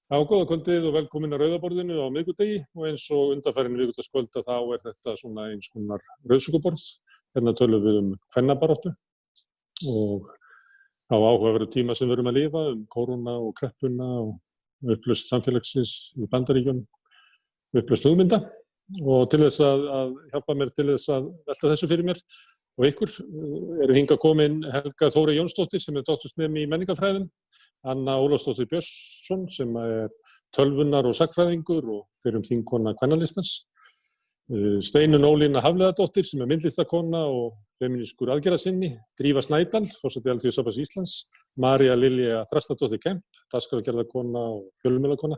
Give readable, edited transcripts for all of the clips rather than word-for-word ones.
Já, góða kvöldið og velkomin að Rauðaborðinu á miðvikudegi og eins og undanfarin miðvikudagskvölda þá þetta svona eins konar rauðsúkuborð. Hérna tölum við kvennabaráttu og á áhugaverðu tíma sem við erum að lifa kóróna og kreppuna og upplausn samfélagsins í Bandaríkjunum, upplausn hugmynda og til þess að hjálpa mér til þess að velta þessu fyrir mér og ykkur eru hingað komin Helga Þórey Jónsdóttir sem doktorsnemi í menningarfræðum, Anna Ólafsdóttir Björnsson sem tölvunar- og sagnfræðingur og fyrrum þingkona Kvennalistans, Steinunn Ólína Hafliðadóttir sem myndlistarkona og femínískur aðgerðarsinni, Drífa Snædal, forseti Alþýðusambands Íslands, María Lilja Þrastardóttir Kemp, dagskrárgerðarkona og fjölmiðlakona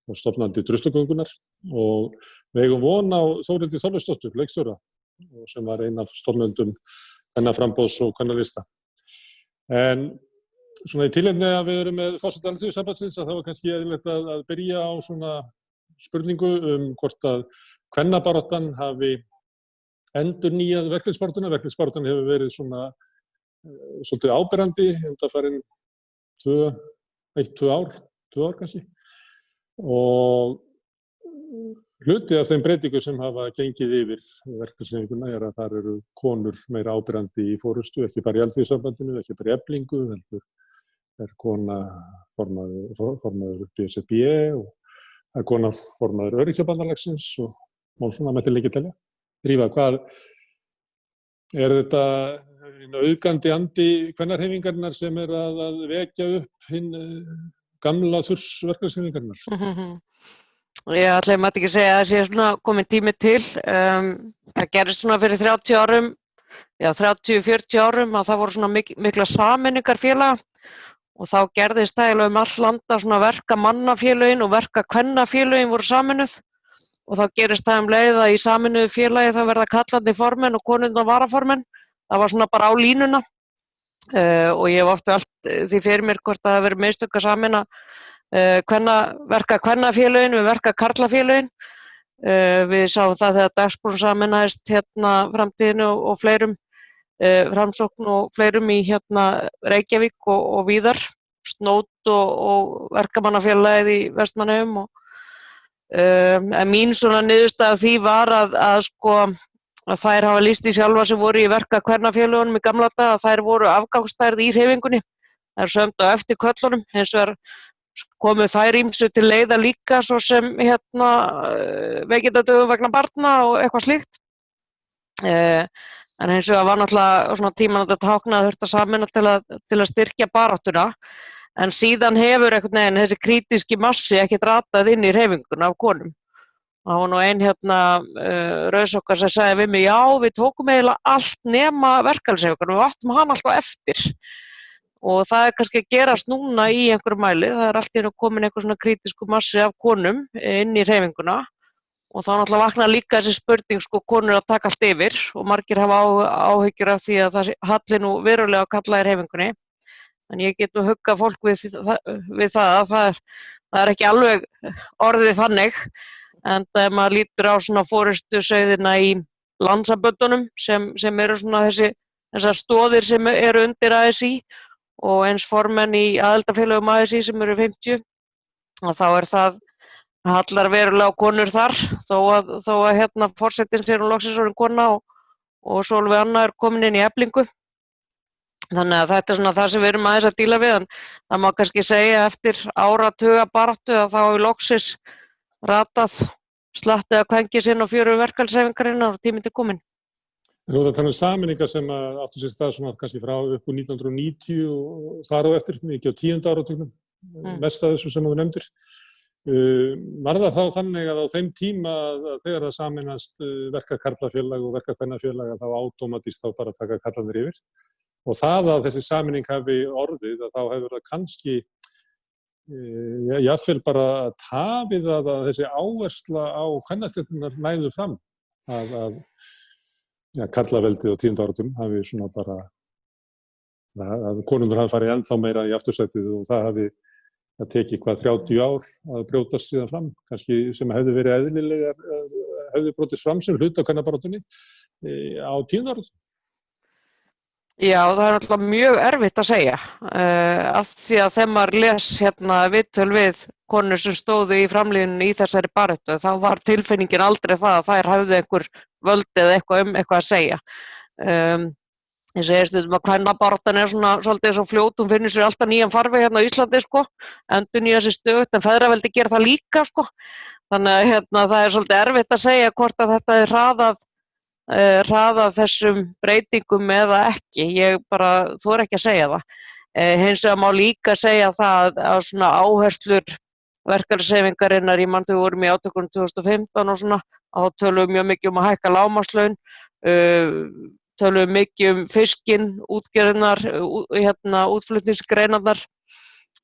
og stofnandi Druslugöngunnar og við eigum von á Þórhildi Þorleifsdóttur, leikstjóra sem var ein af stofnendum kvennaframboðs og kvennalista. En svona í tilefni að við erum með forseta Alþýðusambandsins að það var kannski eðlilegt að byrja á svona spurningu hvort að kvennabaráttan hafi endurnýjað verkalýðsbaráttuna. Verkalýðsbaráttan hefur verið svona svolítið áberandi undanfarin 2 ár kannski og hluti af þeim breytingum sem hafa gengið yfir verkalýðshreyfinguna að þar eru konur meira áberandi í forystu, ekki bara í Alþýðusambandinu, ekki bara í Eflingu, heldur kona formaður BSRB og kona formaður Öryrkjabandalagsins og svona mætti lengi telja. Drífa, hvað þetta auðgandi andi kvennarhreyfingarinnar sem að vekja upp hinn gamla þurs verkalýðshreyfingarinnar? Ég ætlaði maður ekki segja að það sé svona komin tími til. Það gerist svona fyrir 30-40 árum að það voru svona mikla sameiningar félaga og þá gerðist það eiginlega all land að svona verkamannafélögin og verkakvennafélögin voru sameinuð og þá gerist það leið að í sameinuðu félagi þá verða kallandi formenn og konurnar varaformenn. Það var svona bara á línuna og ég hef oft velt því fyrir mér hvort það hafi verið mistök að sameina verkakvennafélögin við verkakarlafélögin. Við sáum það þegar Dagsbrún sameinaðist framtíðinu og fleirum, Framsókn og fleirum í Reykjavík og víðar, Snót og verkamannafélagið í Vestmannaeyjum en mín svona niðurstaða af því var að þær hafa lýst í sjálfa sem voru í verkakvennafélögunum í gamla daga að þær voru afgangsstærð í hreyfingunni. Þær sömdu á eftir köllunum, hins vegar komu þær ýmsu til leiða líka svo sem veikindadögum vegna barna og eitthvað slíkt. En hins vegar var náttúrulega svona tíman að þetta tákna að þurfti að sameina til að styrkja baráttuna. En síðan hefur einhvern veginn þessi krítíski massi ekkert ratað inn í hreyfinguna af konum. Það var nú ein rauðsokkar sem sagði við mig, já við tókum eiginlega allt nema verkalýðshreyfinguna, við áttum hann alltaf eftir. Og það kannski að gerast núna í einhverju mæli, það allt í einu komin einhver svona krítísku massi af konum inn í hreyfinguna og þá náttúrulega vaknar líka þessi spurning konur að taka allt yfir og margir hafa áhyggjur af því að það halli nú verulega að kalla í hreyfingunni. En ég get nú huggað fólk við það að það ekki alveg orðið þannig, en ef maður lítur á svona forystusauðina í landssamböndunum sem eru svona þessar stoðir sem eru undir ASÍ og eins formenn í aðildarfélögum ASÍ sem eru 50 og þá það hallar verulega á konur þar þó að forsetinn sé nú loksins orðin kona og Sólveig Anna komin inn í Eflingu. Þannig að þetta svona það sem við erum aðeins að díla við en það má kannski segja eftir áratuga baráttu að þá hefur loksins ratað slattið að kvenki sinn og fjöru verkalýðshreyfingarinnar og tíminn til komin. Þú ert að tala sameiningar sem áttu sér stað svona kannski frá upp úr 1990 og þar á eftir, mikið á 10. áratugnum, mest af þessu sem þú nefndir. Var það þá þannig að á þeim tíma að þegar það sameinast verkakarlafélag og verkakvennafélag að þá átómatist þá bara taka kallarnir yfir og það að þessi sameining hafi orðið að þá hefur það kannski jafnvel bara tafið að þessi áhersla á kvennastéttirnar næðu fram að karlaveldið á 10. áratugum hafi svona bara að konurnar hafi farið ennþá meira í aftursætið og það hafi tekið 30 ár að brjótast síðan fram, kannski sem hefði verið eðlilegar, hefði brotist fram sem hluti af kvennabaráttunni á 10. áratugum. Já, það er alltaf mjög erfitt að segja af því að þegar maður les viðtöl við konur sem stóðu í framlínunni í þessari baráttu þá var tilfinningin aldrei það að þær hafðu einhver völd eða eitthvað að segja. Ég segi stundum að kvennabaráttan er svona svolítið svo fljót, hún finnur sér alltaf nýjan farveg á Íslandi endurnýja sig stöðugt en feðraveldi gerir það líka þannig að það er svolítið erfitt að segja hvort að þetta er hraðað þessum breytingum eða ekki, ég bara þori ekki að segja það. Hins vegar má líka segja það að svona áherslur verkalýðshreyfingarinnar, ég man þau vorum í átökunum 2015 og svona, þá töluðum mjög mikið um að hækka lágmarkslaun, töluðum mikið fiskinn, útgerðirnar, útflutningsgreinarnar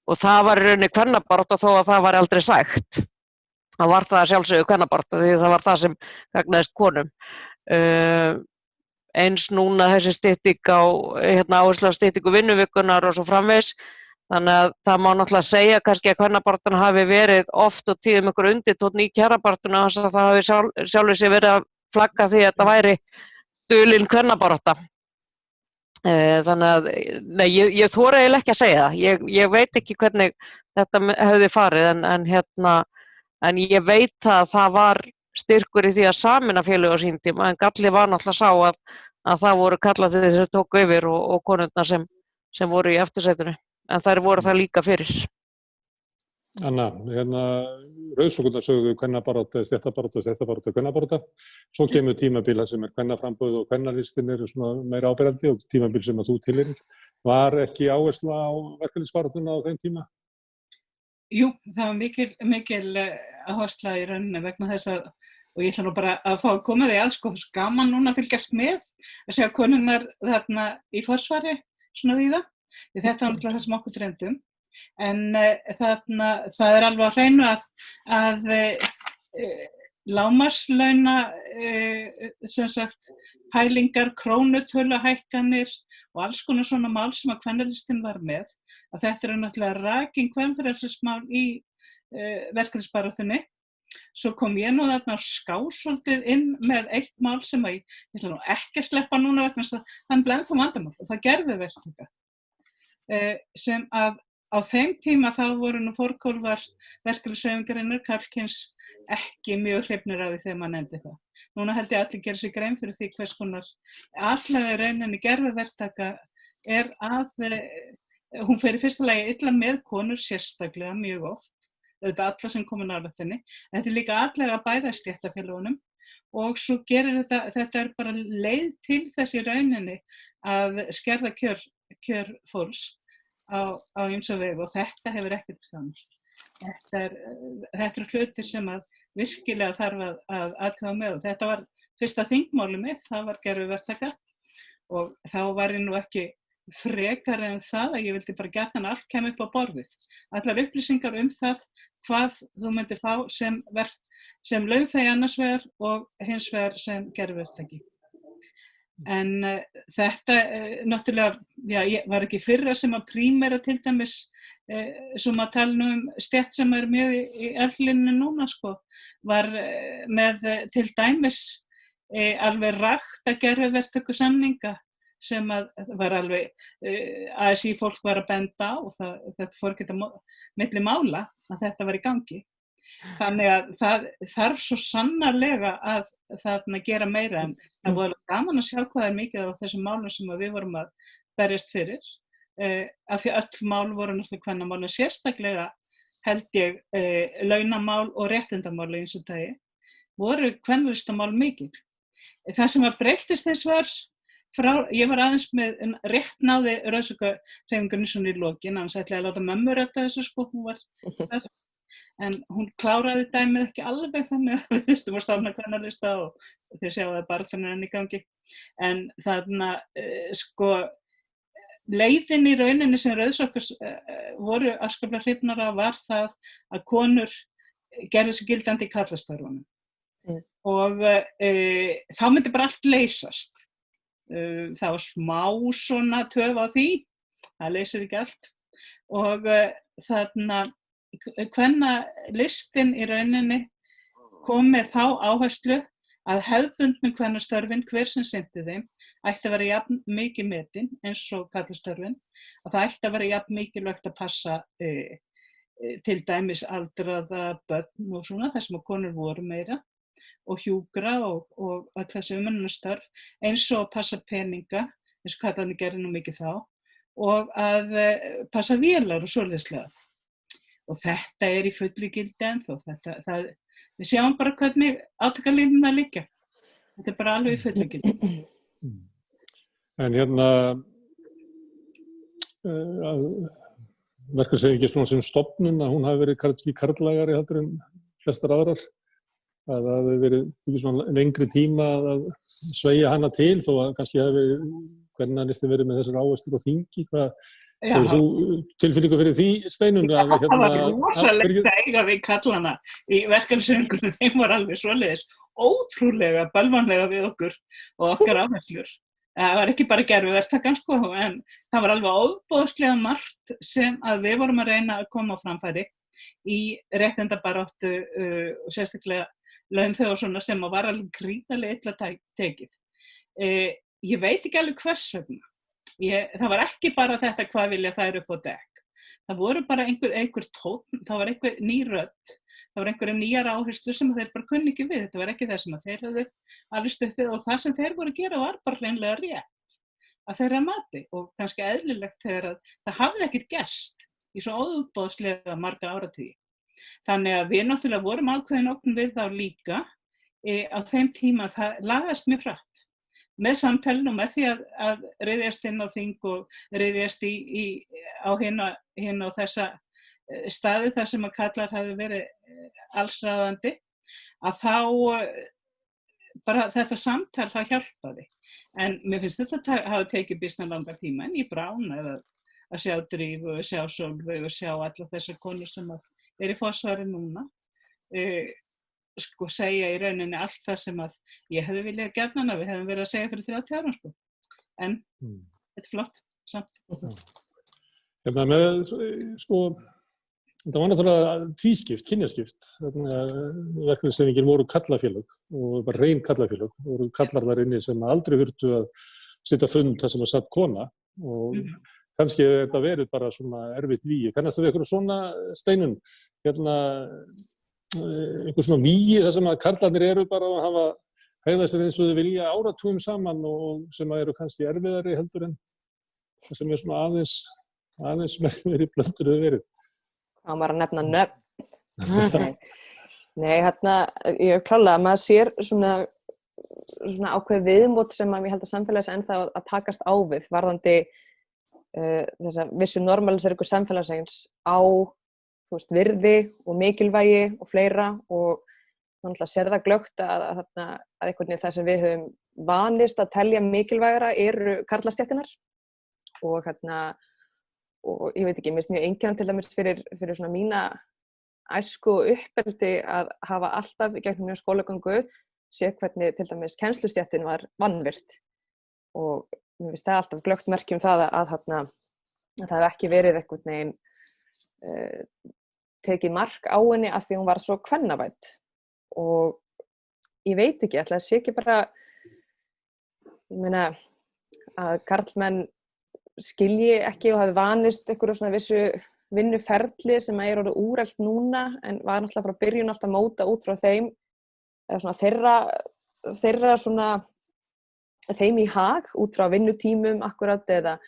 og það var í rauninni kvennabarátta þó að það var aldrei sagt. Það var það sjálfsögðu kvennabarátta því það var það sem gagnaðist konum. Eins núna þessi stytting á áherslu á styttingu vinnuvikunar og svo framvegis, þannig að það má náttúrulega segja kannski að kvennabaráttan hafi verið oft og tíðum einhver undirtónn í kjarabaráttunni og það hafi sjálfur sér verið að flagga því að þetta væri dulin kvennabarátta. Þannig að nei, ég þori eiginlega ekki að segja það, ég veit ekki hvernig þetta hefði farið en ég veit að það var styrkur í því að sameina félög á sínum tíma en galli var náttúrulega sá að það voru karlarnir sem tóku yfir og konurnar sem voru í eftirsætinu en þær voru það líka fyrir. Anna, rauðsokkurnar sögðu kvennabarátta, stéttabarátta, kvennabarátta. Svo kemur tímabila sem kvennaframboð og kvennalistin eru svona meira áberandi og tímabil sem að þú tilheyrir. Var ekki áhersla á verkalýðsbaráttuna á þeim tíma? Jú, það var mikil áhersla í rauninni vegna þess að, og ég ætla nú bara að fá að koma því að gaman núna að fylgjast með að sjá konurnar þarna í forsvari svona víða, því þetta var náttúrulega það sem okkur dreyndum. En það er alveg á hreinu að lágmarkslauna sem sagt pælingar, krónutöluhækkanir og alls konar svona mál sem að kvennalistinn var með, að þetta eru náttúrulega rakin kvenfrelsismál í verkalýðsbaráttunni. Svo kom ég nú þarna á ská svolítið inn með eitt mál sem að ég ætla nú ekki að sleppa núna vegna þess að hann bleið þá vandamál og það gerði verktaka. Sem að á þeim tíma þá voru nú fórkólfar verkalýðshreyfingarinnar karlkyns ekki mjög hrifnir af því þegar maður nefndi það. Núna held ég allir gera sér grein fyrir því hvers konar allavega rauninni gerðarverktaka er að hún fer í fyrsta lagi illa með konur sérstaklega mjög oft, auðvitað alla sem komu nálægt henni, en þetta er líka allega bæða stéttarfélögunum og svo gerir þetta er bara leið til þess í rauninni að skerða kjör fólks á ýmsa vegu og þetta hefur ekkert skannast. Þetta eru hlutir sem að virkilega þarf að athuga með og þetta var fyrsta þingmáli mitt, það var gerðarverktaka og þá var ég nú ekki frekar en það að ég vildi bara gjarnan allt kemur upp á borðið. Allar upplýsingar það hvað þú myndir fá sem launþegi annars vegar og hins vegar sem gerðarverktaki. En þetta náttúrulega, ég var ekki fyrra sem að Prímera til dæmis, sem að tala stétt sem er mjög í eldlínunni núna, var með til dæmis alveg rakt að gerðarverktaka samninga sem að var alveg ASÍ fólk var að benda á og þetta fór ekki milli mála að þetta var í gangi. Þannig að það þarf svo sannarlega að þarna gera meira en það var gaman að sjá hvað er mikið á þessum málum sem við vorum að berjast fyrir af því öll mál voru náttúrulega kvennamál en sérstaklega held ég launamál og réttindamál eins og tagi voru kvennalistamál mikil. Það sem að breyttist þess ég var aðeins með rétt náði rauðsokkahreyfingunni svona í lokin, annars ætlaði að láta mömmu rötta þessu hún var en hún kláraði dæmið ekki alveg þannig að við þurftum að stofna kvennalista og þeir sjá það bara þannig enn í gangi. En þarna leiðin í rauninni sem rauðsokkar voru afskaplega hrifnar af var það að konur gerðu sig gildandi í karlastarfunum og þá myndi bara allt leysast. Það var smá svona töf á því, það leysir ekki allt og þarna kvennalistin í rauninni kom með þá áherslu að hefðbundnu kvennastörfin hver sem sinnti þeim ætti að vera jafn mikið metin eins og karlastörfin, að það ætti að vera jafn mikilvægt að passa til dæmis aldraða börn og svona, þar sem að konur voru meira, og hjúkra og öll þessi umönnunarstörf, eins og að passa peninga, eins og karlarnir gerðu nú mikið þá, og að passa vélar og svoleiðislega. Og þetta er í fullu gildi ennþá. Við sjáum bara hvernig átakalínurnar liggja. Þetta er bara alveg í fullu gildi. En hérna, verkalýðshreyfingin svona sem stofnun, að hún hafi verið karllægari heldur en flestar aðrar. Að það hafi verið svona lengri tíma að sveigja hana til, þó að kannski hafi kvennalistinn verið með þessar áherslur á þingi. Hefur þú tilfinningu fyrir því, Steinunn? Það var rosalegt að eiga við karlana í verkalýðshreyfingunni. Þeim var alveg svoleiðis ótrúlega bölvanlega við okkur og okkar áherslur. Það var ekki bara gerviverktakan, sko, en það var alveg ofboðslega margt sem að við vorum að reyna að koma á framfæri í réttindabaráttu og sérstaklega launþega og svona, sem var alveg gríðarlega illa tekið. Ég veit ekki alveg hvers vegna. Það var ekki bara þetta hvað vilja þær upp á dekk. Það voru bara einhver tónn, það var einhver ný rödd, það var einhverja nýjar áherslur sem þeir bara kunni ekki við. Þetta var ekki það sem að þeir höfðu alveg upp við, og það sem þeir voru að gera var bara hreinlega rétt að þeirra mati, og kannski eðlilegt þegar að það hafði ekkert gerst í svo óútboðslega marga áratugi. Þannig að við náttúrulega vorum ákveðin ógn við þá líka á þeim tíma. Það lagast mjög hratt með samtalinu og með því að ryðjast inn á þing og ryðjast á hinn á þessa staði þar sem að karlar hafi verið allsráðandi, að þá bara þetta samtal það hjálpaði. En mér finnst þetta hafi tekið býsna langar tíma, en ég brána að sjá Drífu, sjá Sólveig og sjá alla þessar konur sem er í forsvari núna, sko segja í rauninni allt það sem að ég hefði viljað gjarnan að við hefðum verið að segja fyrir 30 árum, sko. En þetta er flott, samt. Hérna með, sko, þetta var náttúrulega tvískipt, kynjaskipt. Verkalýðshreyfingin voru karlafélög og bara rein karlafélög. Voru kallar þar inni sem aldrei þurftu að sitja fund þar sem að satt kona, og kannski þetta verið bara svona erfitt vígi. Kannast þú við eitthvað svona, Steinunn, hérna, einhver svona vígi þar sem að karlarnir eru bara að hafa hegðað sér eins og þau vilja áratugum saman, og sem að eru kannski erfiðari heldur en það sem er svona aðeins meiri blöndur þau verið. Það var að nefna nöfn. Nei, hérna, ég hef klálega að maður sér svona ákveð viðmót sem að ég held að samfélags ennþá að takast á við varðandi þessa vissu normaliseringu samfélagsins á virði og mikilvægi og fleira, og náttúrulega sér það glöggt að einhvern veginn það sem við höfum vanist að telja mikilvægara eru karlastéttinar, og ég veit ekki, mér finnst mjög einkennandi til dæmis fyrir svona mína æsku og uppeldi að hafa alltaf í gegnum mjög skólagöngu séð hvernig til dæmis kennslustéttin var vanvirt, og mér finnst það alltaf glöggt merki það að það hef ekki verið einhvern veginn tekið mark á henni af því hún var svo kvennavædd. Og ég veit ekki, ætla að sé ekki bara, ég meina, að karlmenn skilji ekki og hafi vanist einhverju svona vissu vinnuferli sem er orðið úrelt núna, en var náttúrulega frá byrjun alltaf að móta út frá þeim, eða svona þeirra svona þeim í hag út frá vinnutímum akkurat, eða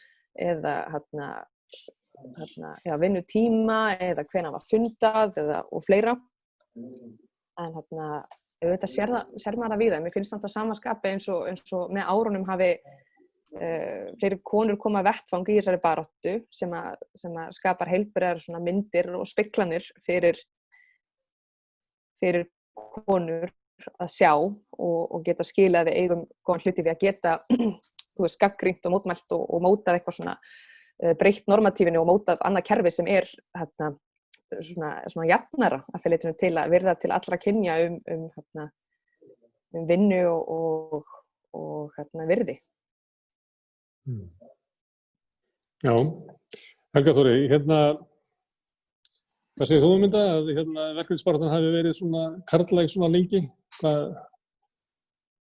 vinnutíma, eða hvenær var fundað, og fleira. En auðvitað sér maður það víða. Mér finnst þetta samanskapi eins og með árunum hafi fleiri konur koma að vettvang í þessari baráttu sem að skapar heilbrigðar svona myndir og speglanir fyrir konur að sjá og geta skilað við eigum góðan hluti við að geta gagnrýnt og mótmælt og mótað eitthvað svona breytt normatífinu og mótað annað kerfi sem er svona jafnara að því leytinu til að virða til allra kynja um vinnu og virði. Já, Helga Þórey, hvað segir þú þetta að verkalýðsbaráttan hafi verið svona karllæg svona lengi?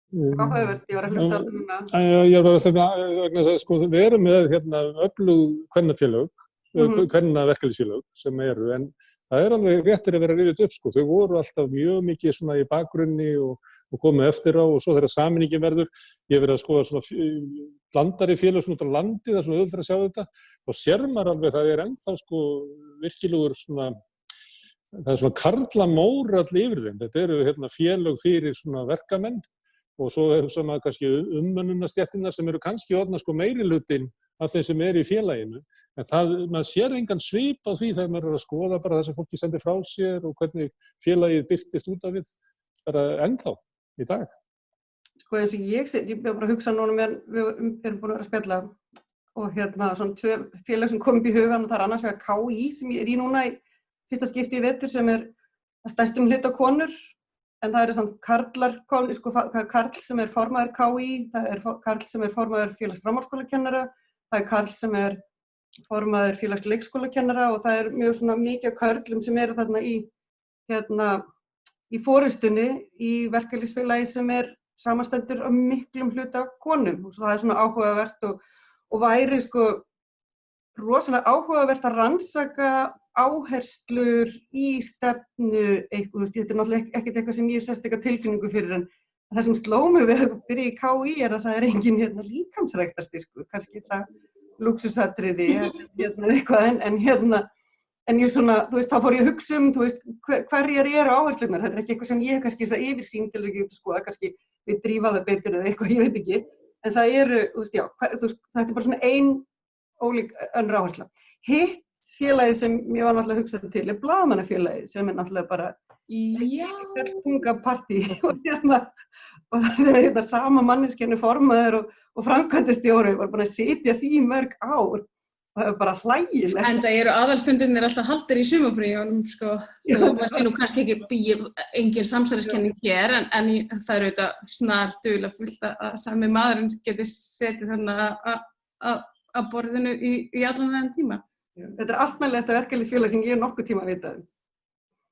Áhugavert, ég var að hlusta á þetta núna. Ég var vegna þess að sko, við erum með öflug kvennafélög, kvennaverkalýðsfélög sem eru, en það alveg réttir að vera rifið upp sko. Þau voru alltaf mjög mikið svona í bakgrunni og komið eftir á og svo þegar sameiningin verður, ég hef verið að skoða svona blandari félög svona út á landi, það er svona auðvitað að sjá þetta og sér maður alveg það ennþá sko virkilegur svona, það er svona karlamórall yfir þeim, þetta eru félög fyrir svona verkamenn og svo hugsa maður kannski mönnunastéttirnar sem eru kannski orðnar sko meirihlutinn af þeim sem eru í félaginu, en maður sér engan svip á því þegar maður er að skoða bara það sem fólki sendir frá sér og hvernig félagið birtist út af við, bara ennþá í dag. Sko eins og ég bara að hugsa núna með, við erum búin að vera að spjalla og svona tvö félag sem kom upp í hugan og það er annars vegar KÍ sem ég er í núna í fyrsta skipti í vetur sem er að stærstum hluta konur, en það eru samt karlar, sko karl sem er formaður KÍ, það er karl sem er formaður félags framhaldsskólakennara, það er karl sem er formaður félags leikskólakennara og það er mjög svona mikið af körlum sem eru þarna í forystunni í verkalýðsfélagi sem er samanstendur af miklum hluta af konum og það er svona áhugavert og væri sko rosalega áhugavert að rannsaka áherslur í stefnu eitthvað, þetta er náttúrulega ekkert eitthvað sem ég sést eitthvað tilfinningu fyrir en það sem sló mig við að byrja í KÍ er að það er engin líkamsræktarstyrkur, kannski það lúxusatriði eitthvað en ég svona, þú veist, þá fór ég að hugsa þú veist, hverjar eru áherslunar, þetta er ekki eitthvað sem ég hef kannski þess að yfirsýn til að geta skoða, kannski við drífa það betur eða eitthvað, ég veit ekki, en það eru, þú veist, já, þetta er bara svona ein ólík önnur áhersla. Hitt félagið sem ég var náttúrulega að hugsa til er blaðamannafélagið sem er náttúrulega bara pungapartí og það sem er sama manneskjanu formaður og framkvæmdastjóri var búin að sitja því í mörg ár. Það er bara hlægilegt. En það eru aðalfundirnir alltaf haldir í sumarfríunum, sko. Það sé nú kannski ekki engin samsæriskenning hér, en það eru auðvitað snar duðlega fullt að sami maðurinn geti setið þarna að borðinu í allan þennan tíma. Þetta er astnalegasta verkalýðsfélag sem ég hef nokkuð tíma að vita.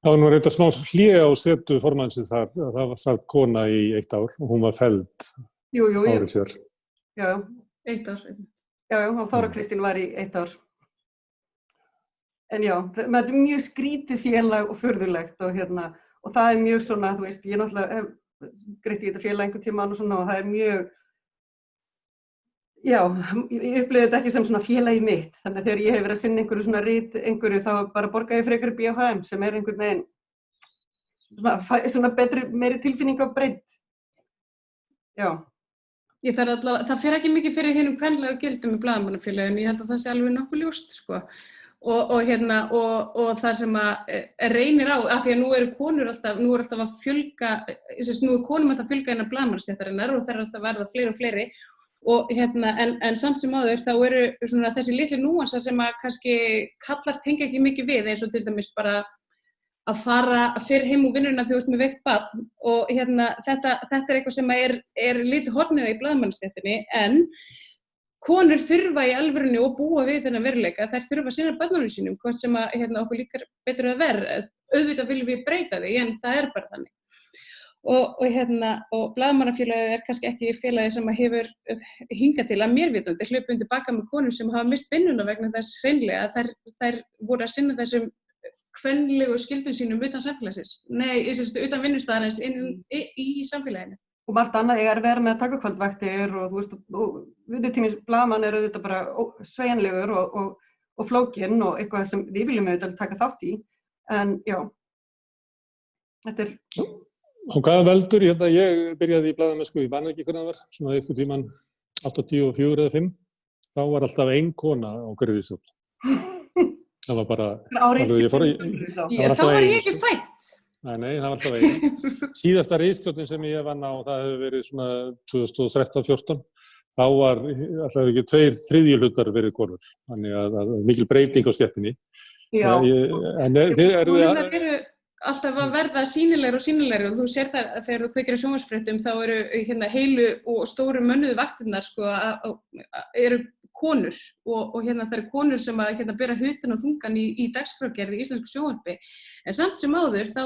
Það var nú reynda smá hlé á setu formannsins þar, það var satt kona í 1 ár og hún var felld árið fyrr. Já. 1 ár. Já, og Þóra Kristín var í 1 ár. En já, þetta er mjög skrítið félag og furðulegt og það er mjög svona, þú veist, ég náttúrulega hef greitt í þetta félag einhvern tímann og svona og það er mjög, já, ég upplifði þetta ekki sem svona félagi mitt, þannig að þegar ég hef verið að sinna einhverju svona rit, þá bara borga ég frekar BHM sem er einhvern veginn svona betri, meiri tilfinning á breidd. Já. Það fer ekki mikið fyrir hinum kvenlegu gildum í blaðamannafélaginu, ég held að það sé alveg nokkuð ljóst, sko. Og það sem að reynir á, af því að nú eru alltaf að fjölga, nú er konum alltaf að fjölga innan blaðamannastéttarinnar og það er alltaf að verða fleiri og fleiri. Og en samt sem áður þá eru svona þessi litlu núansar sem að kannski kallar tengja ekki mikið við, eins og til dæmis bara að fara fyrir heim úr vinnuna þegar þú ert með veikt barn og þetta er eitthvað sem er lítið horfnið í blaðamannastéttinni en konur þurfa í alvörunni og búa við þennan veruleika, þær þurfa að sinna börnunum sínum, hvort sem að okkur líkar betur að vera, auðvitað viljum við breyta því en það er bara þannig. Og blaðamannafélagið er kannski ekki félagið sem hefur hingað til að mér vitandi hlaupa undir baka með konur sem hafa mist vinnuna vegna þess hreinlega að þær voru að sinna þessum kvenlegu skyldum sínum utan samfélagsins. Nei, utan vinnustaðarins í samfélaginu. Og margt annað er verið með að taka kvöldvaktir og þú veist, vinnutímins blaðamann er auðvitað bara sveigjanlegur og flókinn og eitthvað sem við viljum auðvitað taka þátt í. En já, þetta er... Á hvaða veldur, ég byrjaði í blaðamennsku, ég man ekki hvernig það var, svona eitthvað tíman 84 eða 5, þá var alltaf ein kona á hverju vísum. Það var bara... Þá var ég ekki fædd. Nei, það var alltaf ein. Síðasta ritstjórnin sem ég vann á, það hefur verið svona 2013-14, þá var alltaf ekki 2/3 hlutar verið konur. Þannig að mikil breyting á stéttinni. Já. Konurnar eru alltaf að verða sýnilegri og þú sér það að þegar þú kveikir á sjónvarpsfréttum þá eru heilu og stóru mönnuðu vaktirnar sko eru konur og það eru konur sem að bera hlutin og þungan í dagskrárgerð í íslensku sjónvarpi. En samt sem áður þá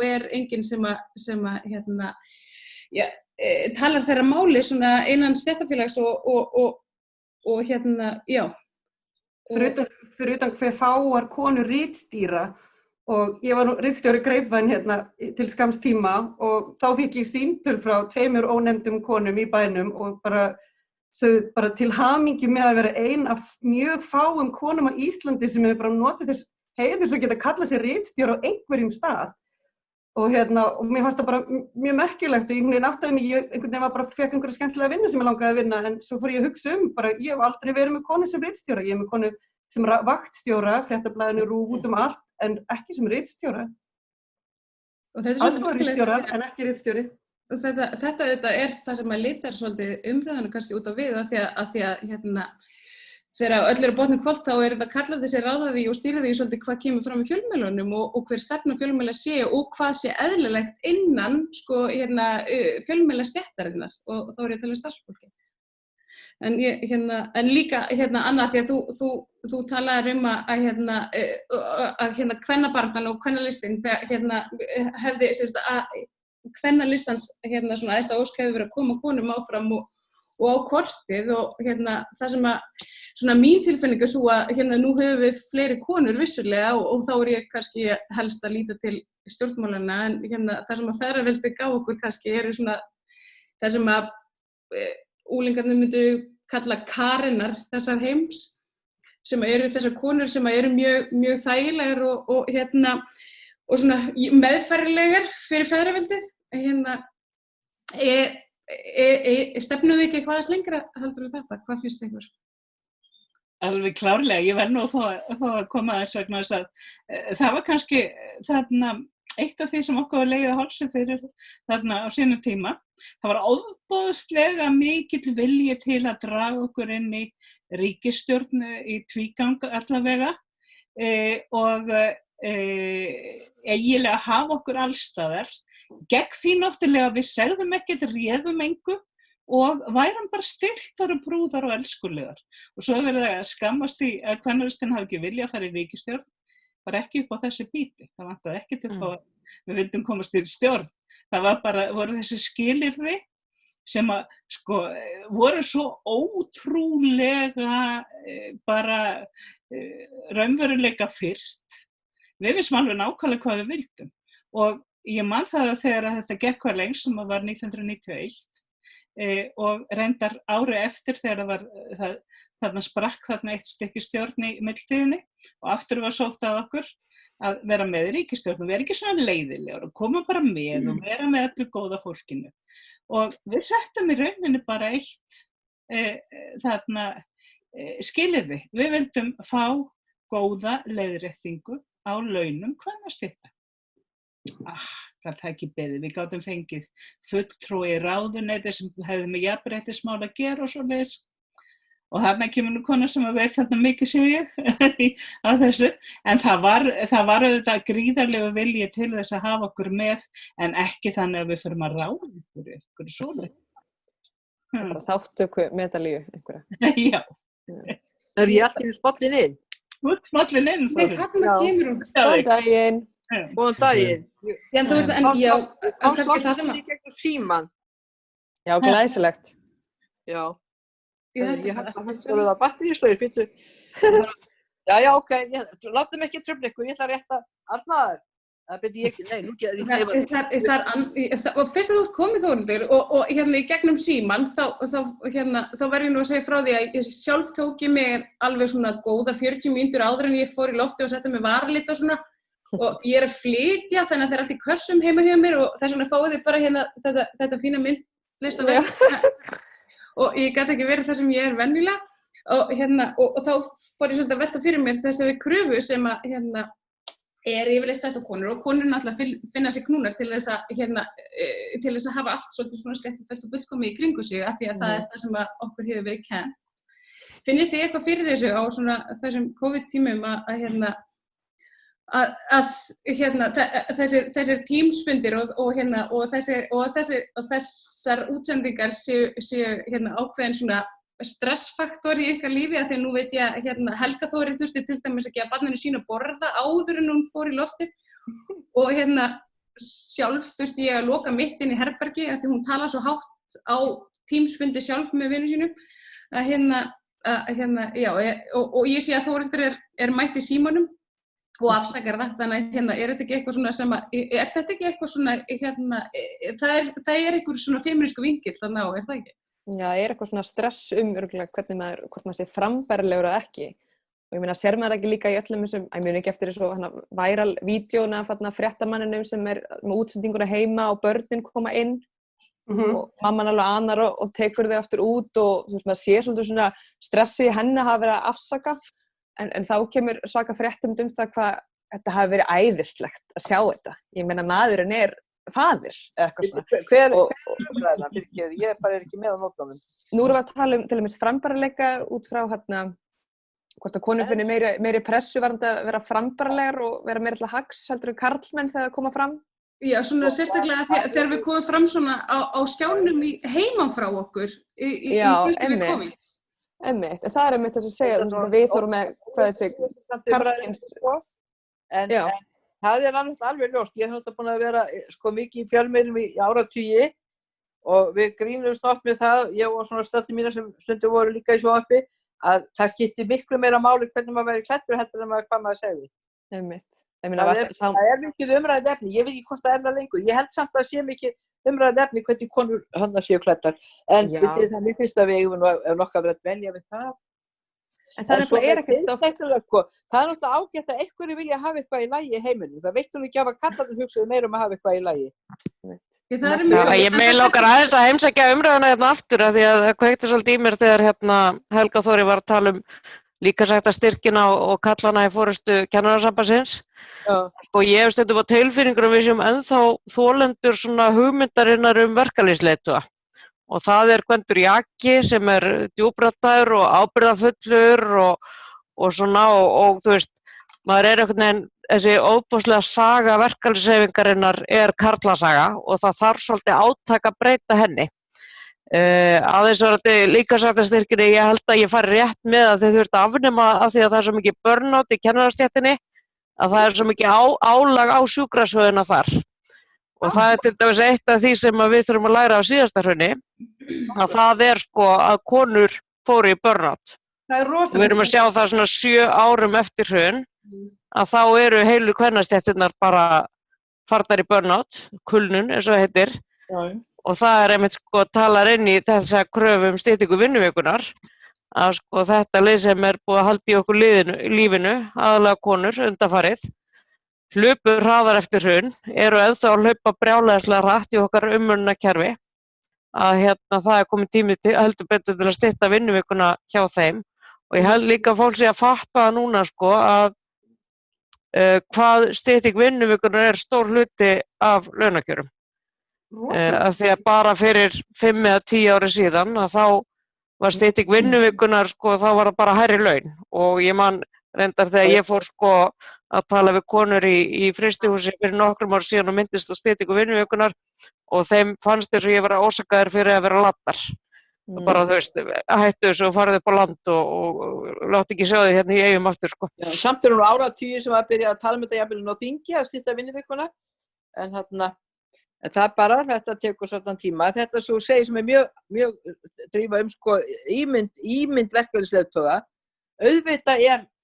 er enginn sem að talar þeirra máli svona innan stéttarfélags og já. Fyrir utan hver fáar konur ritstýra og ég var nú ritstjóri Greipvæn til skamms tíma og þá fikk ég símtöl frá 2 ónefndum konum í bænum og bara til hamingju með að vera ein af mjög fáum konum á Íslandi sem hefur bara notið þess heiður svo geta kallað sér ritstjóri á einhverjum stað. Og mér fannst það bara mjög merkilegt og einhvern veginn áttaði mig, ég einhvern veginn bara fekk einhverja skemmtilega vinnu sem ég langaði að vinna en svo fór ég að hugsa bara ég hef aldrei verið með konu sem ritstjóra, ég hef með konu sem vaktstjóra, Fréttablaðinu, RÚV út allt en ekki sem ritstjóra. Aðstoðarritstjóra en ekki ritstjóri. Þetta auðvitað það sem að litar svolítið umræðuna kannski út á við af því að þegar öll botninn hvolft þá þetta kallað þessi ráða því og stýra því svolítið hvað kemur fram í fjölmiðlunum og hver stefna fjölmiðla sé og hvað sé eðlilegt innan fjölmiðlastéttarinnar og þá ég að tala um starfsfólki. En líka Anna því að þú talaðir að kvennabaráttan og kvennalistinn hefði kvennalistans svona æðsta ósk hefði verið að koma konum áfram og á kortið og það sem að svona mín tilfinning svo að nú höfum við fleiri konur vissulega og þá ég kannski helst að líta til stjórnmálana en það sem að feðraveldi gaf okkur kannski svona það sem að unglingarnir myndu kalla karinnar þessar heims sem eru þessar konur sem eru mjög þægilegar og svona meðfærilegar fyrir feðraveldið stefnum við ekki eitthvað lengra heldur þetta, hvað finnst ykkur? Alveg klárlega, ég verð nú að fá að koma þess vegna þess að það var kannski eitt af því sem okkur var legið að hálsi fyrir þarna á sínum tíma. Það var ofboðslega mikill vilji til að draga okkur inn í ríkisstjórn í tvígang allavega og eiginlega hafa okkur allstaðar. Gegn því náttúrulega við segðum ekkert, réðum engu og værum bara styrktar og brúðar og elskulegar. Og svo verið það að skammast því að kvennalistinn hafi ekki vilja að fara í ríkisstjórn, bara ekki upp á þessi bíti. Það vantaði ekkert upp á að við vildum komast í stjórn. Það var bara, voru þessi skilyrði sem að voru svo ótrúlega bara raunveruleika fyrst. Við vissum alveg nákvæmlega hvað við vildum. Og ég man það að þegar þetta gekk hvað lengst sem var 1991 og reyndar ári eftir þegar þarna sprakk þarna eitt stykki stjórn í millitíðinni og aftur var sótt að okkur að vera með í ríkisstjórn og vera ekki svona leiðilegur og koma bara með og vera með öllu góða fólkinu. Og við settum í rauninni bara eitt skilyrði. Við vildum fá góða leiðréttingu á launum kvennastétta. Það ekki beðið. Við gátum fengið fulltrúi í ráðuneyti sem hefði með jafnréttismál að gera og svoleiðis. Og þarna kemur nú kona sem veit þarna mikið sé ég á þessu. En það var auðvitað gríðarlegu vilji til þess að hafa okkur með en ekki þannig að við förum að ráða ykkur svoleið. Bara þáttöku medalíu einhverja. Já. Það er ég alltaf í spollin inn. Spollin inn. Þarna kemur hún. Góðan daginn. Góðan daginn. Kannski það sem að... Gegnum síman. Já, glæsilegt. Já. Ég hans voruð að batteríslaugir, býttu. Já, ok. Látum ekki trufla ykkur, ég ætla rétt að Arnar. Það byrði ég ekki, nei, nú gerir ég og fyrst að þú ert komið Þórhildur og í gegnum síman þá verð ég nú að segja frá því að ég sjálf tók ég mig alveg svona góða 40 mínútur áður en ég fór í lofti og setti mig varlit og svona og ég að flytja þannig að það allt í kössum heima hjá mér og þess vegna fáið þið bara þetta fína myndlistaverk og ég gat ekki verið það sem ég venjulega og þá fór ég svolítið að velta fyrir mér þessari kröfu sem að yfirleitt sett á konur og konur náttúrulega finna sig knúnar til þess að hafa allt svolítið svona sléttufelt og fullkomið í kringu sig af því að það það sem að okkur hefur verið kennt. Finnið þið eitthvað fyrir þessu á svona þessum COVID-tímum þessir tímsfundir og þessar útsendingar séu ákveðin svona stressfaktor í ykkar lífi af því að nú veit ég að Helga Þóri þurfti til dæmis að gefa barninu sínu að borða áður en hún fór í loftið og sjálf þurfti ég að loka mitt inn í herbergi af því hún talar svo hátt á Teams-fundi sjálf með vinum sínum að já, og ég sé að Þórhildur er mætt í símanum og afsakar það, þannig að er þetta ekki eitthvað svona sem er þetta ekki eitthvað svona það er einhver svona feminísku vinkill þannig á, það ekki? Já, það eitthvað svona stress örugglega hvernig hvort maður sé frambærilegur eða ekki. Og ég meina, sér maður ekki líka í öllum þessum, ég muni ekki eftir þessu viral vídeóna af fréttamanninum sem með útsendinguna heima og börnin koma inn og mamman alveg anar og tekur þau aftur út og þú veist, maður sé svona stressi í henni að hafa verið að afsaka en þá kemur svaka fréttum það hvað þetta hafi verið æðislegt að sjá þetta. Ég meina, maðurinn faðir eða eitthvað svona. Hver umræðan fyrir ekki? Ég bara ekki með á nótunum. Nú erum við að tala til dæmis frambærileika út frá hvort að konur finni meiri pressu varðandi að vera frambærilegar og vera meira til að hags heldur en karlmenn þegar það koma fram? Já, svona sérstaklega þegar við komum fram svona á skjánum heiman frá okkur í fyrstu við COVID. Einmitt, það einmitt þess að segja að við fórum með hvað þessi karlkyns. En það alveg ljóst. Ég hef búin að vera mikið í fjölmiðlum í áratugi og við grínumst oft með það, ég og svona stöddi mína sem stundum voru líka í sjónvarpi, að það skipti miklu meira máli hvernig maður væri klæddur heldur en hvað maður segði. Einmitt. Það mikið umræðið efni, ég veit ekki hvort það það lengur. Ég held samt að sé mikið umræðið efni hvernig konur hann séu klæddar. En það mér finnst að við eigum nokkað verið að dvelja við það. En það ekkert oft. Það náttúrulega ágætt að einhverju vilja hafa eitthvað í lagi í heiminum. Það veit hún ekki að karlarnir hugsaðu meira að hafa eitthvað í lagi. Ég meil okkar aðeins að heimsækja umræðuna aftur af því að það kveikti svolítið í mér þegar Helga Þóri var að tala líkamsræktarstyrkina og kallana í forystu Kennarasambandsins. Og ég hef stundum á tilfinningunum við séum ennþá þolendur svona hugmyndarinnar verkalýðsleiðtoga. Og það Gvendur Jaki sem djúpraddaður og ábyrgðarfullur og svona og þú veist, maður einhvern veginn, þessi óbúslega saga verkalýðshreyfingarinnar karlasaga og það þarf svolítið átak að breyta henni. Aðeins líkamsræktarstyrkinni, ég held að ég fari rétt með að þið þurft að afnema af því að það svo mikið burnout í kennarastéttinni að það svo mikið álag á sjúkrastöðina þar. Og það til dæmis eitt af því sem við þurfum að læra á síðasta hruni, að það að konur fóru í burnout. Við erum að sjá það svona 7 árum eftir hrun, að þá eru heilu kvennastéttirnar bara farnar í burnout, kulnun eins og það heitir. Og það einmitt talar inn í þessa kröfu styttingu vinnuvikunar að þetta lið sem búið að halda í okkur lífinu, aðalega konur undanfarið, hlupur hraðar eftir hrun, eru ennþá að hlaupa brjálæðislega hratt í okkar umönnunarkerfi að það komið tími heldur betur til að stytta vinnuvikuna hjá þeim og ég held líka að fólk sé að fatta það núna að hvað stytting vinnuvikunar stór hluti af launakjörum. Af því að bara fyrir 5 eða 10 ári síðan að þá var stytting vinnuvikunar þá var það bara hærri laun og ég man reyndar þegar ég fór að tala við konur í frystihúsi fyrir nokkrum ár síðan og myndist á styttingu vinnuvikunar og þeim fannst þess að ég var ósakaður fyrir að vera laddar. Og bara þú veist, hættu þessu og farið upp á land og láti ekki sjá þig hérna í eigum aftur Samt hún áratugi sem að byrja að tala með þetta jafnvel á þingi að stytta vinnuvikuna en það bara, þetta tekur svona tíma. Þetta svo segir sem mjög drífa ímynd verkalýðsleiðtoga. Auðvitað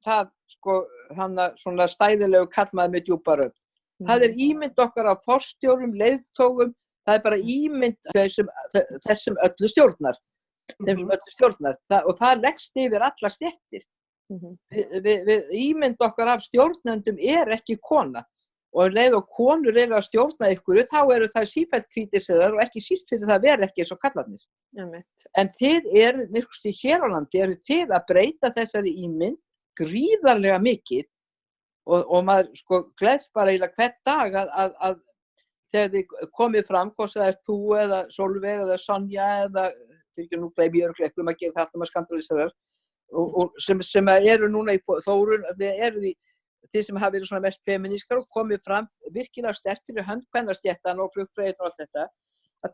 það svona stæðilegu karlmaður með djúpa rödd. Það ímynd okkar af forstjórum, leiðtogum, það bara ímynd þessum öllu stjórnar. Og það leggst yfir alla stéttir. Við ímynd okkar af stjórnendum ekki kona. Og leið og konur eru að stjórna ykkur, þá eru það sífellt krítiserar og ekki síst fyrir það vera ekki eins og kallarnir. En þið hér á landi eru þið að breyta þessari ímynd gríðarlega mikið og maður gleðst bara eiginlega hvern dag að þegar þið komið fram, hvort það þú eða Sólveig eða Sonja eða, fyrir nú gleymi ég örugglega að gera þetta með skandaliserar og sem eru núna í Þórun, þið sem hafa verið svona mest femínískar og komið fram virkilega sterkt fyrir hönd kvennastéttan og flugfreyjur og allt þetta, að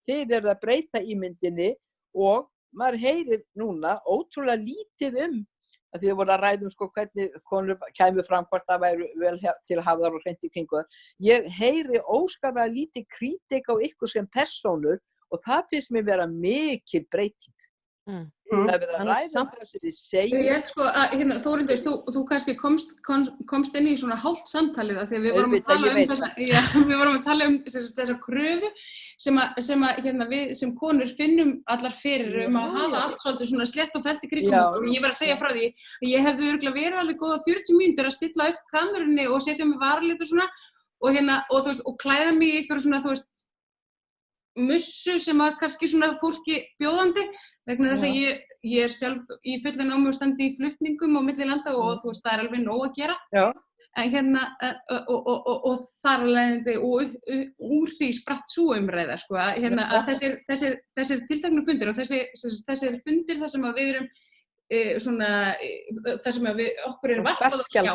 þið eruð að breyta ímyndinni og maður heyrir núna ótrúlega lítið að því voru að ræða sko hvernig konur kæmu fram hvort það væru vel til að hafa þar og hreint í kringu það. Ég heyri óskaplega lítið kritik á ykkur sem persónur og það finnst mér vera mikil breyting. Það er verið að ræða það sem þið segja. Ég held sko að, Þórhildur, þú kannski komst inn í svona hálft samtalið að því að við vorum að tala um þessa kröfu sem við sem konur finnum allar fyrir að hafa allt svolítið svona slett og fellt í kringum okkur. Ég var að segja frá því að ég hefði örugglega verið alveg góða 40 mínútur að stilla upp kamerunni og setja mig varalit og svona og klæða mig í ykkur svona, mussu sem var kannski svona fólki bjóðandi vegna þess að ég er sjálf í fullu námi og standi í flutningum á milli landa og það er alveg nóg að gera. En og þar alveg úr því spratt sú umræða sko að þessir tilteknu fundir og þessir fundir þar sem að við erum þar sem að okkur er varpað á skjái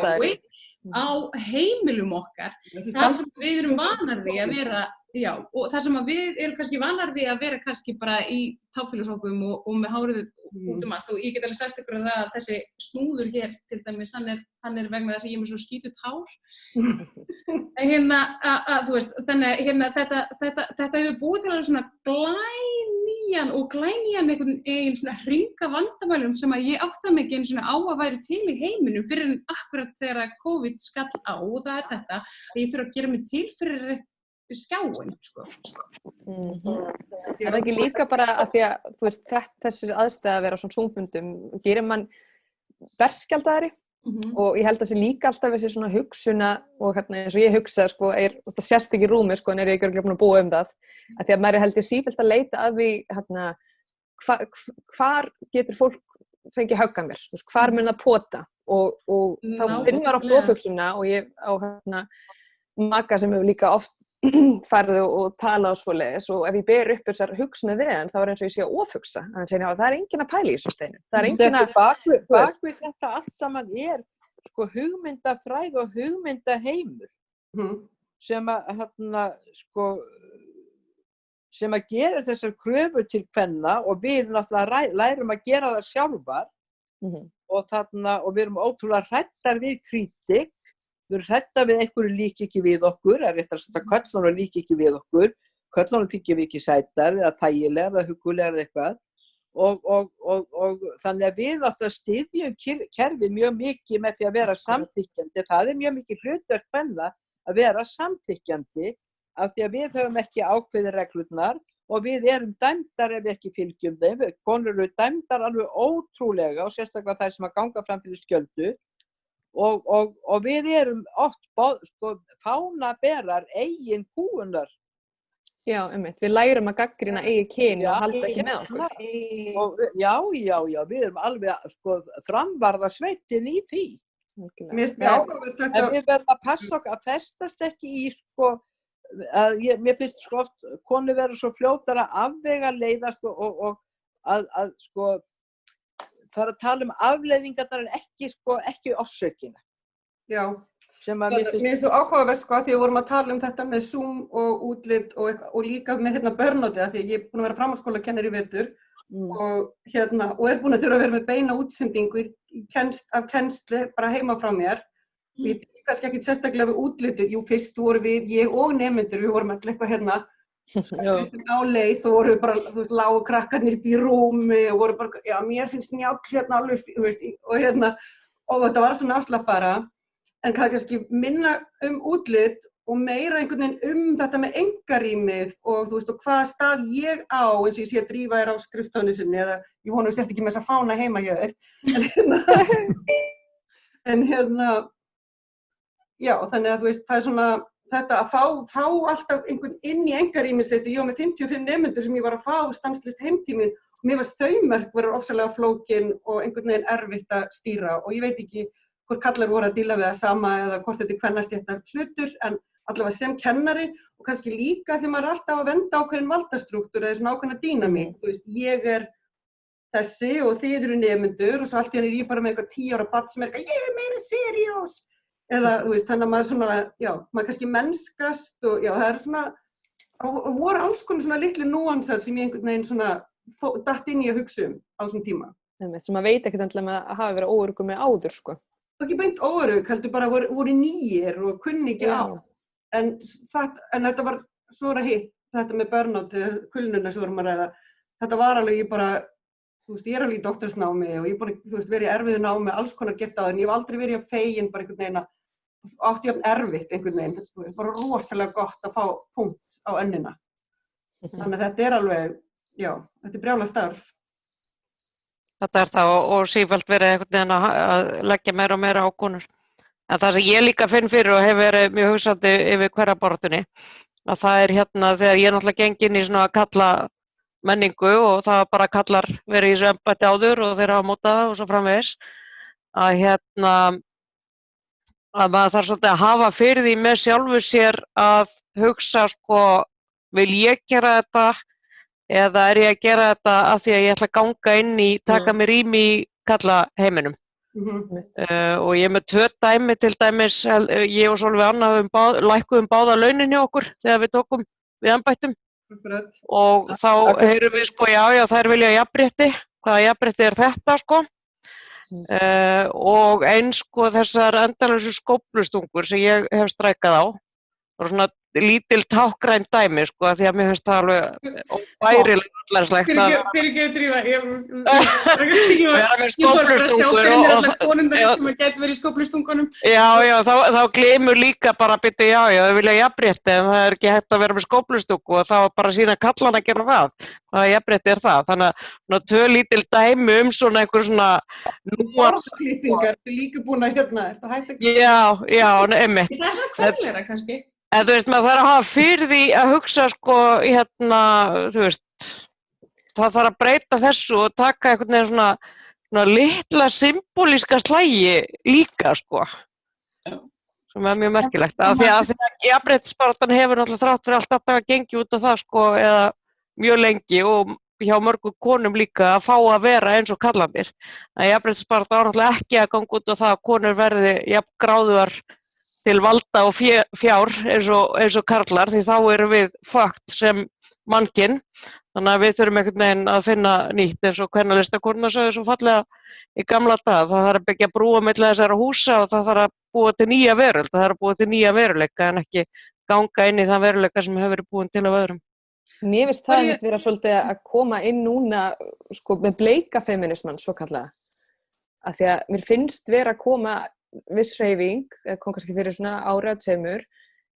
á heimilum okkar, þar sem við erum vanar því að vera og þar sem að við erum kannski vanar því að vera kannski bara í tápfélagsókum og með hárið út allt og ég get alveg sagt ykkur að þessi snúður hér til dæmis, hann er vegna þess að ég er með svo skítut hár. Þannig þetta hefur búið til alveg svona glænýjan einhvern veginn svona hringa vandamælum sem að ég átta mig ekki einu svona á að væri til í heiminum fyrir en akkurat þegar COVID skall á og það er þetta að ég þurfa að gera mig til fyrir skjáin, sko. Er það ekki líka bara að því að, þú veist, þessir aðstæða að vera á svona Zoom-fundum, gerir mann berskjaldaðri og ég held að það sé líka alltaf þessi svona hugsuna og eins og ég hugsa, sko, það sérst ekki í rúmi, sko, en ég ekki örugglega búin að búa það, að því að maður held ég sífellt að leita að því, hvar getur fólk fengið högg að mér, hvar mun það pota og þá finnur maður oft ofugsuna og ég á maka sem hefur líka oft farið og talað og svoleiðis og ef ég ber upp þessar hugsanir við hann þá er eins og ég sé að ofhugsa þannig að það er enginn að pæla í þessu steinu það er enginn að bakvið þetta allt saman er sko hugmyndafræði og hugmyndaheimur sem að sem að gera þessar kröfur til kvenna og við náttúrulega lærum að gera það sjálfar og við erum ótrúlega hræddar við kritik. Við erum hræddar við einhverju líki ekki við okkur, réttar að köllunum líki ekki við okkur, köllunum þykir við ekki sætar eða þægilegar eða hugulegar eða eitthvað og þannig að við náttúrulega styðjum kerfið mjög mikið með því að vera samþykkjandi. Það er mjög mikið hlutverk kvenna að vera samþykkjandi af því að við höfum ekki ákveðið reglurnar og við erum dæmdar ef við ekki fylgjum þeim. Konur eru dæmdar alveg ótrúlega og sérstaklega þær sem að ganga fram fyrir skjöldu. Og við erum oft fánaberar eigin kúunar. Já, einmitt. Við lærum að gagnrýna eigið kyn og halda ekki með okkur. Já, við erum alveg framvarðasveitin í því. En við verðum að passa okkur að festast ekki í mér finnst oft konur verður svo fljótar að afvega leiðast og að fara að tala afleiðingarnar en ekki orsökina. Já, mér finnst þú áhugavert því við vorum að tala þetta með Zoom og útlit og líka með burnoutið því ég er búin að vera framhaldsskólakennari í vetur og er búin að þurfa að vera með beina útsendingu af kennslu bara heima frá mér. Ég byrja kannski ekki sérstaklega við útlitið, fyrst vorum ég og nemendur, við vorum eitthvað á leið og voru bara lágu krakkarnir í rúmi og voru bara, mér finnst Njáll alveg, og þetta var svona afslappara, en kannski minna útlit og meira einhvern veginn þetta með einkarýmið og og hvaða stað ég á, eins og ég sé að drífa á skrifstofunni sinni, eða ég vona að sérst ekki með þess að fána heima hjá þér, en já, þannig að það er svona þetta að fá alltaf einhvern inn í einkarýmið sitt og ég var með 55 nemendur sem ég var að fá stanslaust heimtíminn og mér varst þau mörg vera ofsalega flókin og einhvern veginn erfitt að stýra og ég veit ekki hvort kallar voru að díla við það sama eða hvort þetta kvennastéttar hlutur en allavega sem kennari og kannski líka því maður er alltaf að venda ákveðin valdastrúktúr eða svona ákveðna dýnamík, ég er þessi og þið eru nemendur og svo allt í einu er ég bara með eitthvað 10 ára barn sem ég er meira seriós eða þannig að maður svona, maður kannski mennskast og það er svona, voru alls konar svona litlu núansar sem ég einhvern veginn svona datt inn í að hugsa á þessum tíma. sem maður veit ekkert endilega með að hafa verið óöruggur með áður, sko. Ekki beint óörugg, heldur bara voru nýir og kunni ekki á. En þetta var svona hitt, þetta með burnout, kulnuna sem vorum að ræða. Þetta var alveg, ég er alveg í doktorsnámi og ég er búin að verið í erfiðu námi, alls konar gert á það, en ég hef aldrei verið að fegin bara einhvern veginn átti jafn erfitt einhvern veginn. Það er bara rosalega gott að fá punkt á önnina. Þannig að þetta er alveg, þetta er brjála starf. Þetta er það og sífellt verið einhvern veginn að leggja meira og meira á konur. En það sem ég líka finn fyrir og hef verið mjög hugsandi yfir hverrabaráttunni, að það er þegar ég náttúrulega geng inn í svona kalla menningu og það var bara kallar verið í þessu embætti áður og þeir hafa mótað það og svo framvegis, að maður þarf svolítið að hafa fyrir því með sjálfu sér að hugsa vil ég gera þetta eða er ég að gera þetta af því að ég ætla að ganga inn í, taka mér rými í kalla heiminum. Og ég með 2 dæmi til dæmis, ég og Sólveig Anna lækkuðum báða launin hjá okkur þegar við tókum við embættum og þá heyrum við þær vilja jafnrétti, hvaða jafnrétti er þetta og eins þessar endalausu skóflustungur sem ég hef strækað á, það svona lítil tákgræn dæmi því að mér finnst það alveg óbærilega allarslegt að vera með skóflustungur og sem að geta verið í skóflustungunum. Já, þá gleymur líka bara byrju, þau vilja jafnrétti en það er ekki hægt að vera með skóflustungu og þá bara sína kallan að gera það. Hvaða jafnrétti er það? Þannig að 2 lítil dæmi svona einhver svona Borðklippingar, þú líka búin að ertu hægt að Já, einmitt. Það er svona kvenlegra kannski. En þú veist, maður þarf að hafa fyrir því að hugsa það þarf að breyta þessu og taka einhvern veginn svona litla symbolíska slægi líka, sem er mjög merkilegt. Af því að jafnréttisbaráttan hefur náttúrulega þrátt fyrir allt að gengi út af það, eða mjög lengi og hjá mörgum konum líka að fá að vera eins og kallarnir. En jafnréttisbaráttan náttúrulega ekki að ganga út af það að konur verði jafn gráðugar til valda og fjár eins og karlar, því þá erum við fucked sem mannkinn. Þannig að við þurfum einhvern veginn að finna nýtt eins og kvennalistakonurnar sögðu svo fallega í gamla daga. Það þarf að byggja brúa milli þessara húsa og það þarf að búa til nýja veröld, það þarf að búa til nýja veruleika en ekki ganga inn í þann veruleika sem hefur verið búin til af öðrum. Mér finnst það einmitt vera svolítið að koma inn núna með bleika feminisman svo kallaða. Af því að mér finnst vera að koma viss hreyfing, kom kannski fyrir svona ári að 2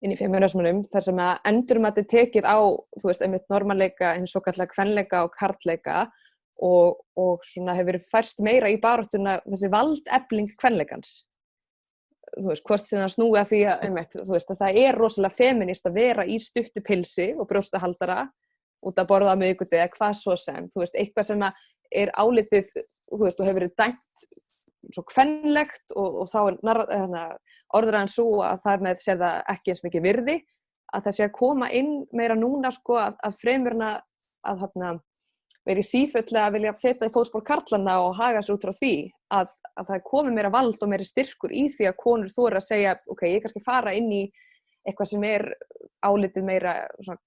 inn í feminismanum, þar sem að endurmat tekið á, einmitt normalleika, hins svo kallega kvenleika og karlleika og svona hefur verið færst meira í baráttuna þessi valdefling kvenleikans. Hvort sem það snúi að því að, einmitt, að það er rosalega feminist að vera í stuttu pilsi og brjóstahaldara út að borða á miðvikudegi eða hvað svo sem, eitthvað sem er álitið, og hefur verið dæmt svo kvenlegt og þá er orðræðan svo að það með sér það ekki eins mikið virði, að það sé að koma inn meira núna að fremurna að vera í sífellu að vilja feta í fótspor karlana og haga sér út frá því að það komi meira vald og meira styrkur í því að konur þora að segja ég kannski fara inn í eitthvað sem er álitið meira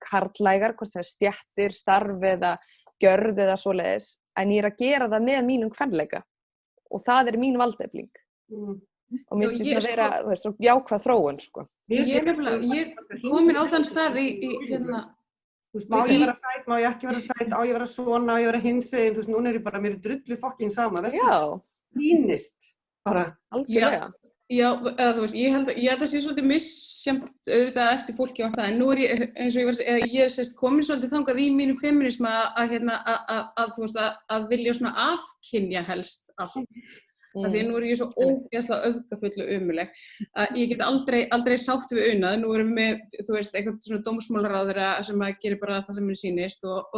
karlægar, hvort sem stjettir, starf eða gjörð eða svoleiðis, en ég er að gera það með mínum kvenleika. Og það er mín valdefling. Og mér finnst það að vera jákvæð þróun, Ég komin á þann stað í Má ég vera sæt, má ég ekki vera sæt, á ég vera svona, á ég vera hinsegin, núna er ég bara, mér er drullu fucking sama, verður þínist, bara. Algjörlega. Já, ég held að sé svolítið misjafnt auðvitað eftir fólki á það, en nú er ég, eins og ég er komin svolítið þangað í mínum feminisma að vilja svona afkynja helst allt. Af því að nú er ég svo ógeðslega öfgafull og ömuleg að ég get aldrei sátt við unað. Nú erum við með, eitthvað svona dómsmálaráðherra sem að gerir bara það sem henni sýnist og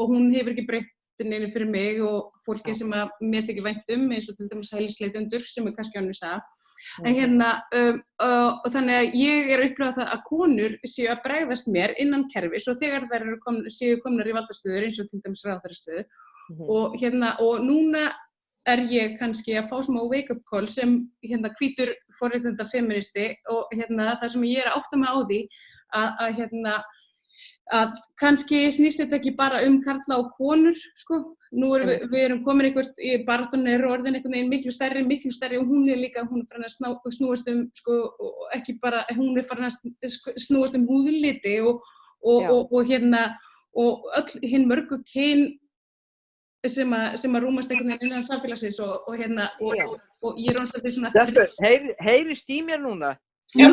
hún hefur ekki breytt neinu fyrir mig og fólki sem að mér þykir vænt eins og til dæmis hælisleitendur sem er kannski önnur saga. En og þannig að ég er að upplifa það að konur séu að bregðast mér innan kerfis og þegar þær séu komnar í valdastöður eins og til dæmis ráðherrastöðu og núna er ég kannski að fá smá wake-up call sem hvítur forréttindafeministi og það sem ég er að átta mig á því að að kannski snýst þetta ekki bara karla og konur, sko. Nú við erum komin eitthvað í baráttunni orðin einhvern veginn miklu stærri og hún er farin að snúast sko, ekki bara, hún er farin að snúast húðliti og öll hinn mörgu kyn sem að rúmast einhvern veginn innan samfélagsins og ég er orðin svona Heyrist í mér núna? Já,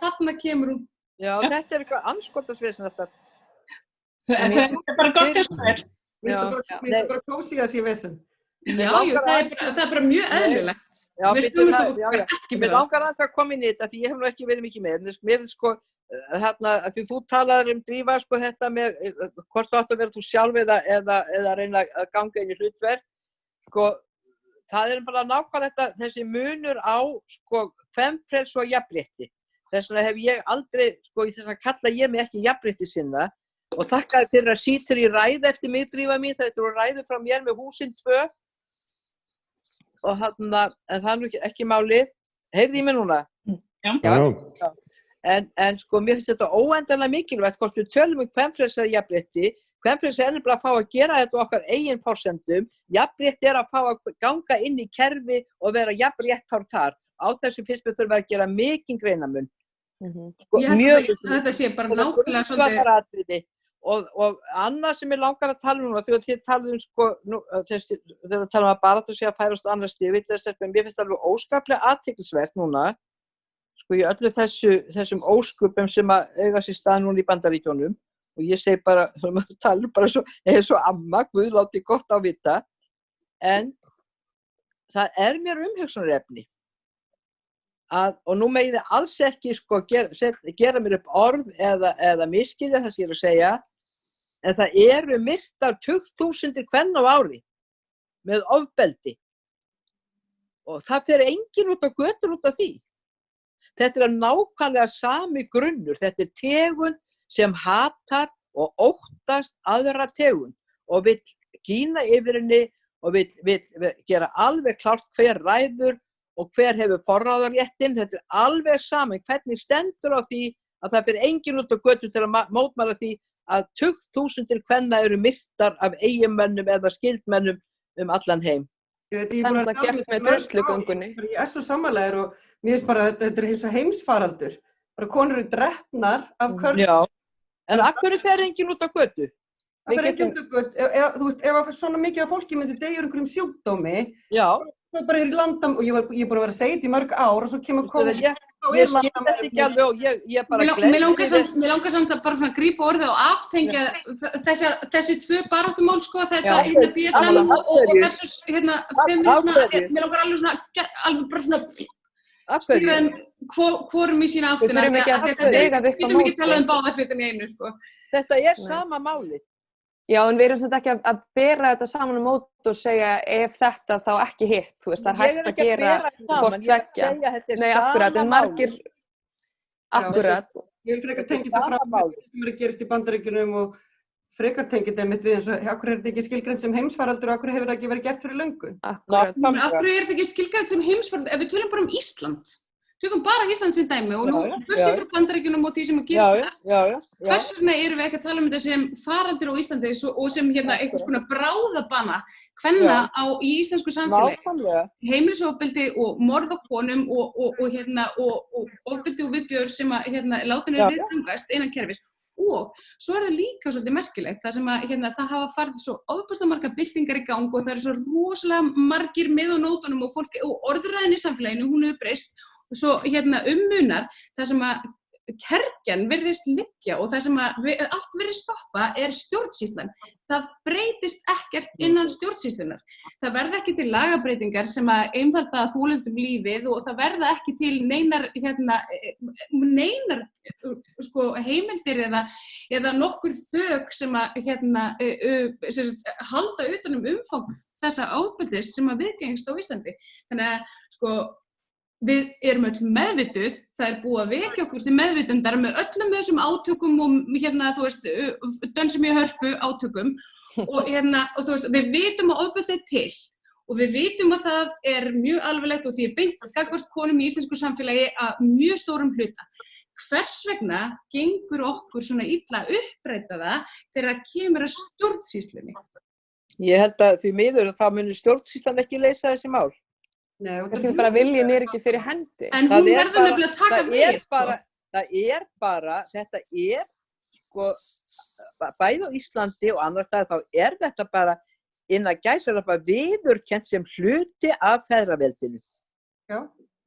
þarna kemur hún. Já, þetta eitthvað andskotasvesen þetta. Þetta er bara gott að spil. Mér finnst bara kósí að sé vesen. Já, það er bara mjög eðlilegt. Við stumum það bara ekki fyrir það. Mér langar að það koma inn í þetta því ég hef nú ekki verið mikið með. Mér finnst sko, þarna, því þú talaðir Drífa, sko, þetta með hvort þú átt að vera þú sjálf eða reyna að ganga inn í hlutverk. Sko, það er bara nákvæmlega þessi munur á, sko, kvenfrelsi og jafnrétti. Þess vegna hef ég aldrei, sko, í þess að kalla ég mig ekki jafnrétti sinna. Og þakkaði fyrir að sýtur í ræði eftir mig, Drífa mín, þetta voru ræði frá mér með húsin 2. Og en það er nú ekki málið. Heyrði í mig núna? Já. En sko, mér finnst þetta óendanlega mikilvægt, hvort við tölum kvenfrelsi eða jafnrétti. Kvenfrelsi er nefnilega að fá að gera þetta okkar eigin forsendum. Jafnrétti er að fá að ganga inn í kerfi og vera jafnrétthár þar. Á þessu finnst mér þurfa að gera mikinn greinamun. Sko, ég held að þetta sé bara nákvæmlega svolítið. Og annað sem ég langar að tala núna, þegar þið talaðum sko, þegar talaðum að bara að færast á annars stig, mér finnst alveg óskaplega athyglisvert núna, sko í öllu þessum ósköpum sem að eiga sér stað núna í Bandaríkjunum, og ég segi bara, tala bara svo amma, Guð láti gott á vita, en það mér umhugsunarefni, og nú megið þið alls ekki sko gera mér upp orð eða misskilja það sem ég er að segja, en það eru myrtar 20.000 kvenna á ári með ofbeldi og það fer enginn út á götur út af því. Þetta nákvæmlega sami grunnur, þetta tegund sem hatar og óttast aðra tegund og vill gína yfir henni og vill gera alveg klárt hver ræður og hver hefur forráðaréttinn. Þetta alveg saman hvernig stendur á því að það fer enginn út á götu til að mótmæla því að 20.000 kvenna eru myrtar af eiginmönnum eða skildmönnum allan heim. Það er það gert með dröslugöngunni. Ég svo sammálaður og mér finnst bara að þetta eins og heimsfaraldur. Bara konur eru drepnar af körlum. Já, en af hverju fer enginn út á götu? Það fer enginn út á götu. Þú veist, ef svona mikið af fólki myndi deyja einhverjum sjúkdómi, það bara í landam, og ég er búin að vera að segja þetta í mörg ár og svo kemur COVID. Ég skil þetta ekki alveg og ég bara gleymdi. Mér langar samt að bara svona grípa orðið og aftengja þessi 2 baráttumál, sko, þetta Víetnam og versus feminisma. Mér langar alveg bara svona stýra hvorum í sína áttina. Við getum ekki talað báða hlutin í einu, sko. Þetta sama málið. Já, en við erum svona ekki að bera þetta saman á mót og segja ef þetta þá ekki hitt, þú veist, það hægt að gera hvort tveggja. Nei, akkurat, en margir, akkurat. Ég vil frekar tengja þetta frá sem er að gerast í Bandaríkjunum og frekar tengja þetta mitt við eins og akkur þetta ekki skilgreint sem heimsfaraldur og akkur hefur það ekki verið gert fyrir löngu. Akkurat. Akkur þetta ekki skilgreint sem heimsfaraldur, ef við tölum bara Ísland. Tökum bara Ísland sem dæmi og nú börsið frá Bandaríkjunum og því sem að gerast hvers vegna erum við ekki að tala þetta sem faraldur á Íslandi og sem einhvers konar bráðabana kvenna í íslensku samfélagi, heimilisofbeldi og morð á konum og ofbeldi og viðbjóður sem látin viðgangast innan kerfis. Og svo það líka svolítið merkilegt, það sem að það hafa farið svo ofboðslega margar byltingar í gang og það eru svo rosalega margir með á nótunum og fólk og orðræðin í samfélaginu, hún hefur breyst. Og svo munar, það sem að kergjan virðist liggja og það sem að allt virðist stoppa er stjórnsýslan. Það breytist ekkert innan stjórnsýslunar. Það verða ekki til lagabreytingar sem að einfalda þolendum lífið og það verða ekki til neinar sko, heimildir eða nokkur þök sem að halda utan umfang þessa ofbeldis sem að viðgengst á Íslandi. Þannig að sko við erum öll meðvituð, það búið að vekja okkur til meðvitundar með öllum þessum átökum og þú veist, dönsum í hörpu átökum og þú veist, við vitum að ofbeldi til og við vitum að það mjög alvarlegt og því beint gagnvart konum í íslensku samfélagi að mjög stórum hluta. hvers vegna gengur okkur svona illa að uppræta það þegar það kemur að stjórnsýslunni? Ég held að því miður þá munir stjórnsýslan ekki leysa þessi mál. Nei, og Kannski bara viljinn ekki fyrir hendi. En hún verður nefnilega að taka við. Þetta sko, bæði á Íslandi og annars staðar þá þetta bara innan gæsalappa viðurkennt sem hluti af feðraveldinu. Já.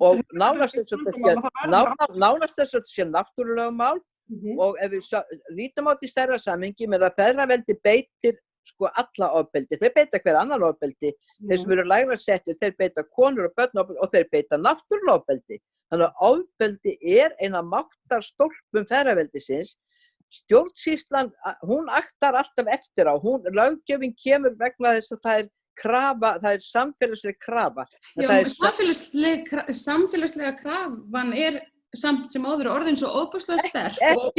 Og nánast þess að sé náttúrulögmál og ef við lítum á því stærra samhengi með að feðraveldi beitir sko alla ofbeldi, þeir beita hver annan ofbeldi, þeir sem eru lægra settir, þeir beita konur og börn ofbeldi og þeir beita náttúrulega ofbeldi. Þannig að ofbeldi eina máttarstólpum feðraveldisins. Stjórnsýslan, hún aktar alltaf eftir á, löggjöfin kemur vegna þess að það er samfélagsleg krafa. Já, samfélagslega krafan samt sem áður orðin svo óbúslega sterk og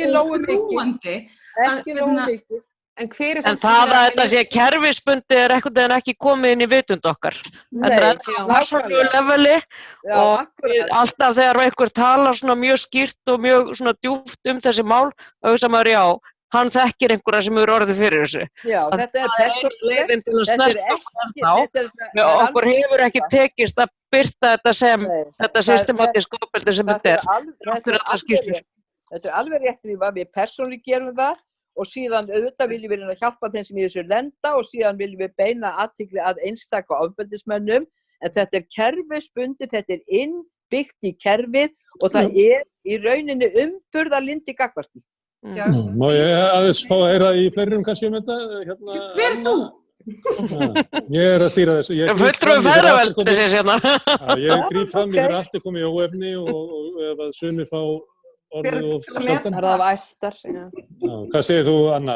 trúandi. Ekki nógu mikið. En það að þetta sé kerfisbundi einhvern veginn ekki komið inn í vitund okkar. Þetta á persónulegu leveli og alltaf þegar einhver talar svona mjög skýrt og mjög svona djúpt þessi mál, þá hugsa maður hann þekkir einhverja sem eru orðið fyrir þessu. Já, þetta leiðin til að snerta okkur hefur ekki tekist að birta þetta sem þetta systematíska ofbeldi sem þetta er. Þetta alveg rétt Lífa, við persónulega gerum það. Og síðan auðvitað viljum við hjálpa þeim sem í þessu lenda og síðan viljum við beina athygli að einstaka ofbeldismönnum. En þetta kerfisbundið, þetta innbyggt í kerfið og það í rauninni umburðarlyndi gagnvart því. Má ég aðeins fá að heyra í fleirum kannski þetta? Hver þú? Ég að stýra þessu. Fulltrúi feðraveldisins hérna. Ég gríp fram mér allt komið í óefni og ef að sumir fá orðið og svolítan. Það af æstar. Hvað segir þú, Anna?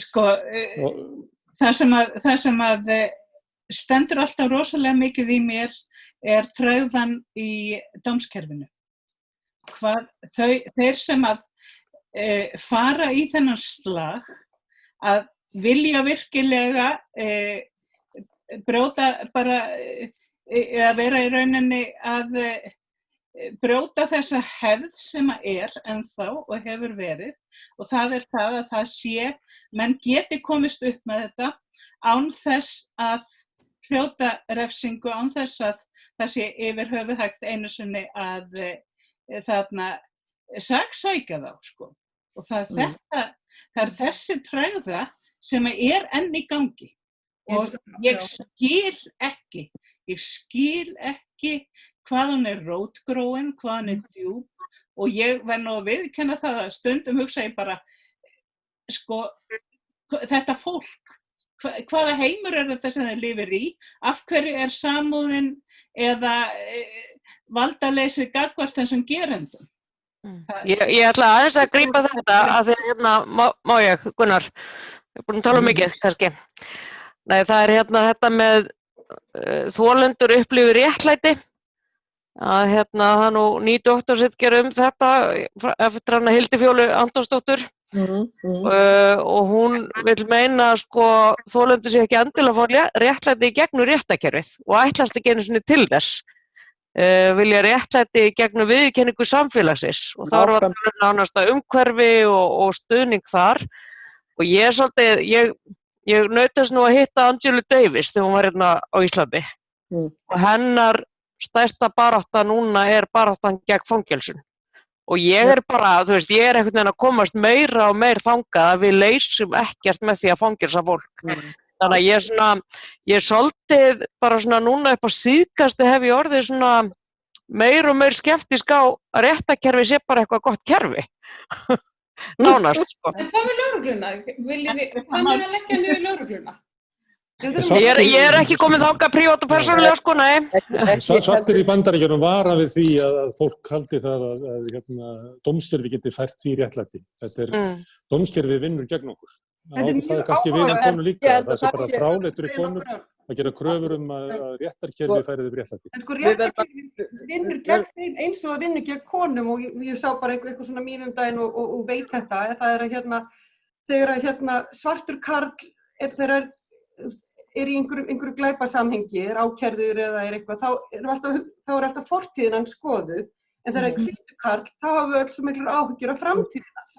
Sko, það sem að stendur alltaf rosalega mikið í mér tregðan í dómskerfinu. Þeir sem að fara í þennan slag að vilja virkilega brjóta bara eða vera í rauninni að brjóta þessa hefð sem ennþá og hefur verið og það það að það menn geti komist upp með þetta án þess að hljóta refsingu, án þess að það sé yfir höfuð hægt einu sinni að saksækja þá sko. Og það er þessi tregða sem enn í gangi og ég skil ekki hvað hún rótgróin, hvað hún djúp og ég verð nú að viðurkenna það að stundum hugsa ég bara sko, þetta fólk hvaða heimur þetta sem þeir lifir í, af hverju samúðin eða valdaleysið gagnvart þessum gerendum. Ég ætla aðeins að grípa þetta að því má ég, Gunnar, ég er búin að tala mikið kannski. Nei, það þetta með þolendur upplifir réttlæti að það nú ný doktorsritgerð þetta eftir hana Hildi Fjólu Antonsdóttur og hún vill meina sko þolendur sé ekki endilega fá réttlæti í gegnum réttarkerfið og ætlast ekki einu sinni til þess vilja réttlæti í gegnum viðurkenningu samfélagsins og þá var það nánast umhverfi og stuðning þar og ég nautast nú að hitta Angelu Davis þegar hún var hérna á Íslandi og hennar stærsta barátta núna baráttan gegn fangelsun og ég bara, þú veist, ég einhvern veginn að komast meira og meira þangað að við leysum ekkert með því að fangelsa fólk. Þannig að ég svolítið bara svona núna upp á síðkasti hef ég orðið svona meira og meira skeptísk á að réttarkerfi sé bara eitthvað gott kerfi. Nánast, sko. En hvað með lögregluna? Hvað með að leggja niður lögregluna? Ég ekki komið þangað prívat og persónulega, sko, nei. Svartir í Bandaríkjunum vara við því að fólk haldi það að dómskerfi geti fært því réttlæti. Þetta dómskerfi vinnur gegn okkur. Það kannski við konur líka. Það sé bara fráleitt fyrir konur að gera kröfur að réttarkerfi færi þau réttlæti. En sko réttarkerfi vinnur gegn þeim eins og að vinnur gegn konum og ég sá bara eitthvað svona mínum daginn og veit þetta. Það þegar svartur karl í einhverju glæpasamhengi, ákærður eða eitthvað, þá er alltaf fortíðin hann skoðuð en þegar er hvítur karl, þá hafum við öll svo miklar áhyggjur af framtíðinans.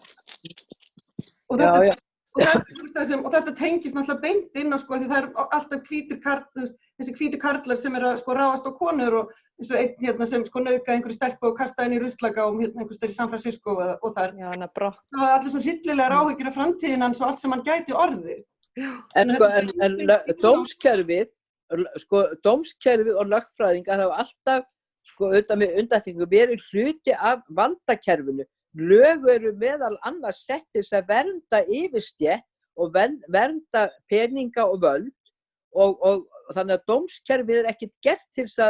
Og þetta tengist náttúrulega beint inn á sko, því það er alltaf hvítir karl, þessi hvítu karlar sem eru að sko ráðast á konur og eins og einn hérna sem sko nauðgaði einhverju stelpu og kastaði henni í ruslaga og einhvers staðar í San Francisco og þar. Já, hann Brock. Það var allir svo hryllilegar áhyggjur af framtíðinans og allt sem hann gæti orðið. En sko, dómskerfið og lögfræðingar hafa alltaf, sko, auðvitað með undantekningu, verið hluti af vandakerfinu. Lög eru meðal annars sett til þess að vernda yfirstétt og vernda peninga og völd og þannig að dómskerfið ekkert gert til þess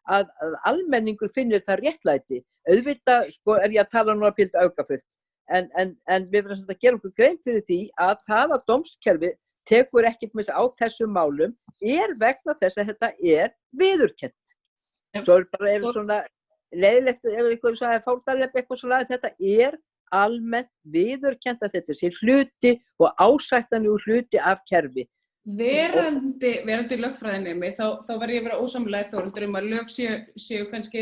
að almenningur finnir það réttlæti. Auðvitað, sko, ég að tala núna pílt aukafullt, en við verðum að gera okkur grein fyrir því að það að dómskerfið tekur ekkert með þess á þessum málum vegna þess að þetta viðurkennt. Svo bara svona leiðilegt, ef einhverjum sagði fórnarlöp eitthvað svona, þetta almennt viðurkennt að þetta sé hluti og ásættanlegur hluti af kerfi. Verandi lögfræðinemi, þá verð ég að vera ósamlega Þórhildur að lög séu kannski,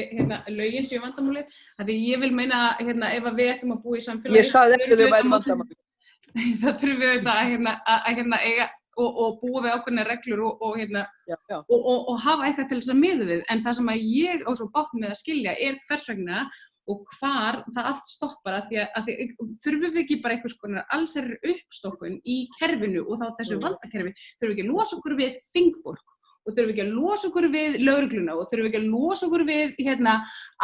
lögin séu vandamálið, því ég vil meina, ef við ætlum að búa í samfélagi. Ég sagði ekki að þau væri vandamálið. Það þurfum við að eiga og búa við ákveðnar reglur og hafa eitthvað til þess að miða við. En það sem að ég á svo bátt með að skilja hvers vegna og hvar það allt stoppar að því þurfum við ekki bara einhvers konar allsherjar uppstokkun í kerfinu og þá þessu valdakerfi, þurfum við ekki að losa okkur við þingfólk og þurfum við ekki að losa okkur við lögregluna og þurfum við ekki að losa okkur við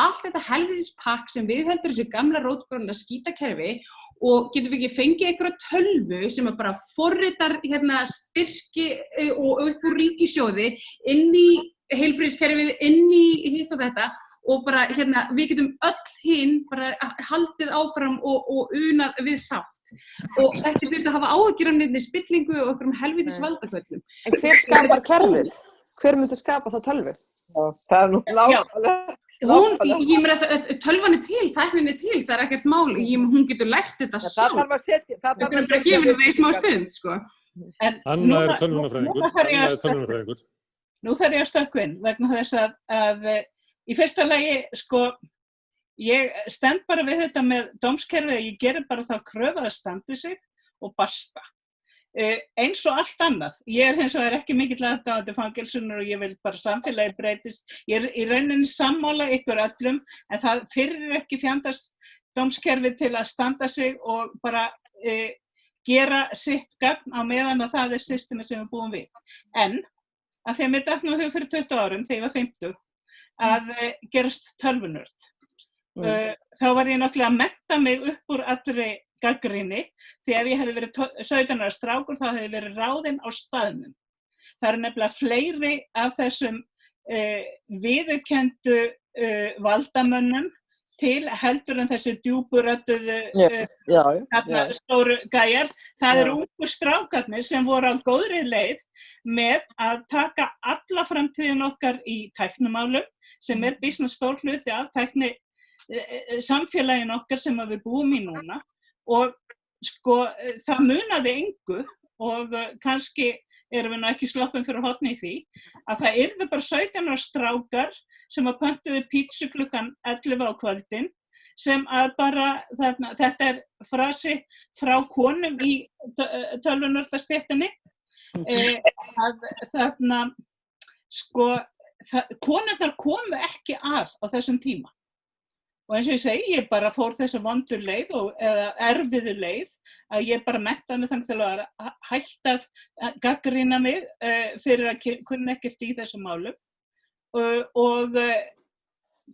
allt þetta helvítispakk sem viðheldur þessu gamla rótgróna skítakerfi og getum við ekki fengið einhverja tölvu sem að bara forritar styrki og upp úr ríkissjóði inn í heilbrigðiskerfið, inn í hitt og þetta og bara við getum öll hinn bara haldið áfram og unað við sátt og ekki þurft að hafa áhyggjur af neinni spillingu og einhverjum helvítis valdakvöllum. En hver skapar kerfið? Hver myndi skapa það tölvu? Það er nú nákvæmlega. Ég meina tölvan til, tæknin til, það er ekkert mál, hún getur lært þetta sjálf. Það þarf að setja, það þarf að gefa henni það í smá stund, sko. Anna er tölvunarfræðingur. Nú þarf ég að stökkva inn vegna þess að í fyrsta lagi, sko, ég stend bara við þetta með dómskerfið, ég gerir bara þá kröfu að standi sig og basta. Eins og allt annað. Ég hins vegar ekki mikill aðdáandi fangelsunar og ég vil bara samfélagi breytist. Ég í rauninni sammála ykkur öllum en það fyrir ekki fjandast dómskerfið til að standa sig og bara gera sitt gagn á meðan að það systemi sem við búum við. En að því að mér datt nú hug fyrir 20 árum þegar ég var 50 að gerast tölvunörd. Þá var ég náttúrulega að mennta mig upp úr allri gagnrýni því ef ég hefði verið 17 ára strákur þá hefði verið ráðinn á staðnum. Það eru nefnilega fleiri af þessum viðurkenndu valdamönnum til heldur en þessi djúpurödduðu stóru gæjar. Það eru ungu strákarnir sem voru á góðri leið með að taka alla framtíðin okkar í tæknimálum sem býsna stór hluti af tækni samfélagin okkar sem við búum í núna. Og sko það munaði engu og kannski erum við nú ekki sloppin fyrir horni í því að það yrðu bara 17 ára strákar sem að pöntuðu pítsu klukkan 11 á kvöldin sem að bara þetta er frasi frá konum í tölvunörðastéttinni að sko konurnar komu ekki að á þessum tíma. Og eins og ég segi, ég bara fór þessa vondu leið eða erfiðu leið að ég bara menntaði mig þannig til að hætta að gagnrýna mig fyrir að kunna ekkert í þessum málum og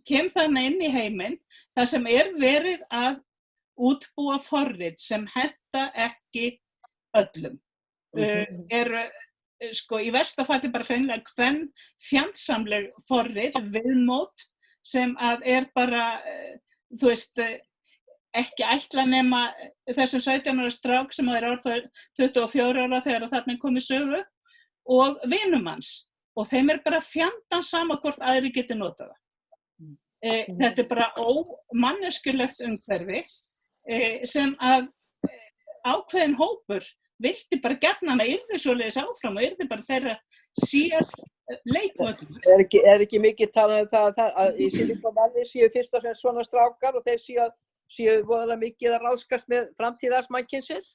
kem þannig inn í heiminn þar sem verið að útbúa forrit sem henta ekki öllum. Sko í versta falli bara hreinlega fjandsamleg forrit, viðmót sem að bara, þú veist, ekki ætla nema þessum 17 ára strák sem er orðið 24 ára þegar þarna komið sögu og vinum hans og þeim bara fjandan sama hvort aðri geti notað það. Þetta bara ómanneskjulegt umhverfi sem að ákveðin hópur vildi bara gjarnan að yrði svoleiðis áfram og yrði bara þeirra sér leikvöllur. Er ekki mikið talað um það að í Silicon Valley séu fyrst og fremst svona strákar og þeir séu voðalega mikið að ráðskast með framtíðarsmannkynsins?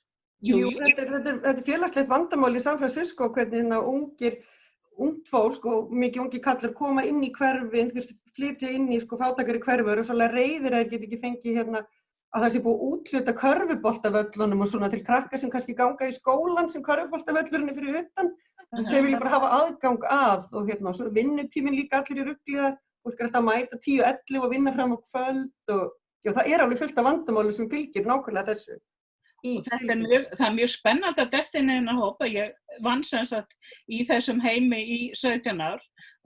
Jú, þetta er félagslegt vandamál í San Francisco, hvernig ungt fólk og mikið ungi kallar koma inn í hverfin, flytja inn í fátækari hverfur og svolítið reiðir að geta ekki fengið að það sé búið útluta körfuboltavöllunum og svona til krakka sem kannski ganga í skólan sem körfuboltavöllurinn fyrir utan. Þeir vilja bara hafa aðgang að og svo vinnutíminn líka allir í rugli, fólk alltaf að mæta 10-11 og vinna fram á kvöld og það er alveg fullt af vandamáli sem fylgir nákvæmlega þessu. Það er mjög spennandi að defina þennan hópa. Ég vann sem sagt í þessum heimi í 17 ár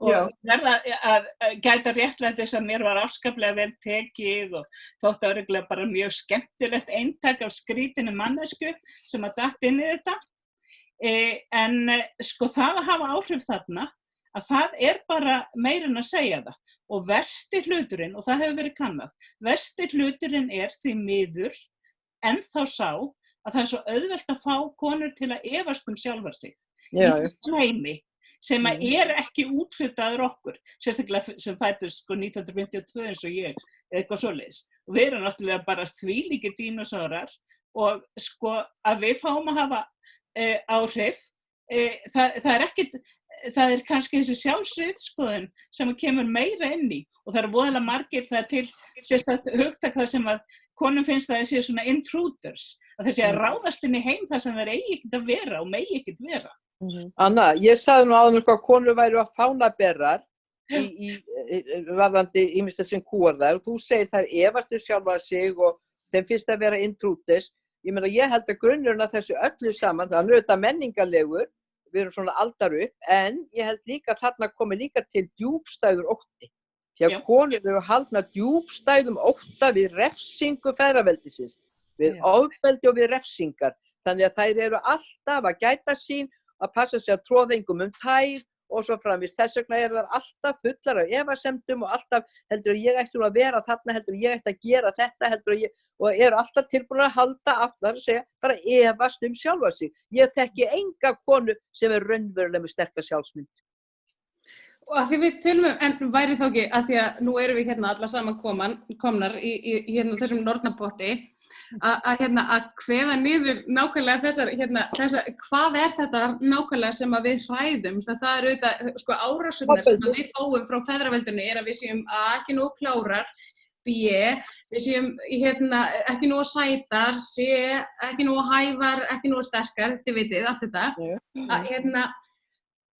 og verða að gæta réttlætis að mér var afskaplega vel tekið og þótti örugglega bara mjög skemmtilegt eintak af skrítinni mannesku sem að datt inn í þetta. En það að hafa áhrif þarna, að það er bara meira en að segja það. Og versti hluturinn, og það hefur verið kannað, versti hluturinn er því miður ennþá sá að það er svo auðvelt að fá konur til að efast sjálfar sig í þessum heimi sem er ekki úthlutaður okkur, sérstaklega sem fæddust 1952 eins og ég, eitthvað svoleiðis. Og við erum náttúrulega bara þvílíkir dínósaurar og að við fáum að hafa áhrif, það er kannski þessi sjálfsritskoðun sem kemur meira inn í og það eru voðalega margir, það er til sérstaklega hugtak það sem að konum finnst það að séu svona intruders, að þessi að ráðast inn í heim þar sem þeir eigi ekkert að vera og megi ekkert vera. Anna, ég sagði nú áður að konur væru að fánaberar í varðandi ýmist þessum kúarðar og þú segir þær efast sjálfa sig og þeim finnst að vera intruders. Ég meina, ég held að grunnurinn að þessu öllu saman, það er auðvitað menningarlegur, við erum svona aldar upp, en ég held líka að þarna komi líka til djúpstæður ótti. Því að konur eru haldnar djúpstæðum ótta við refsingu feðraveldisins, við ofbeldi og við refsingar. Þannig að þær eru alltaf að gæta sín, að passa sig að tróða engum tær og svo framvegis. Þess vegna eru þær alltaf fullar af efasemdum og alltaf heldur að ég ætti að vera þarna, heldur að ég ætti að gera þetta, og eru alltaf tilbúin að halda aftur að segja, bara efast sjálfa sig. Ég þekki enga konu sem er raunverulega með sterka sjálfsmynd. Og að því við tölum en væri þá ekki, að því að nú erum við hérna alla saman komnar í þessum nornapotti, að kveða niður nákvæmlega þessar, hvað er þetta nákvæmlega sem að við hræðum? Það er auðvitað, árásurnar sem að við fáum frá feðraveldinu er að við séum ekki nógu klárar, B, við séum ekki nógu sætar, C, ekki nógu hæfar, ekki nógu sterkar, þið vitið, allt þetta.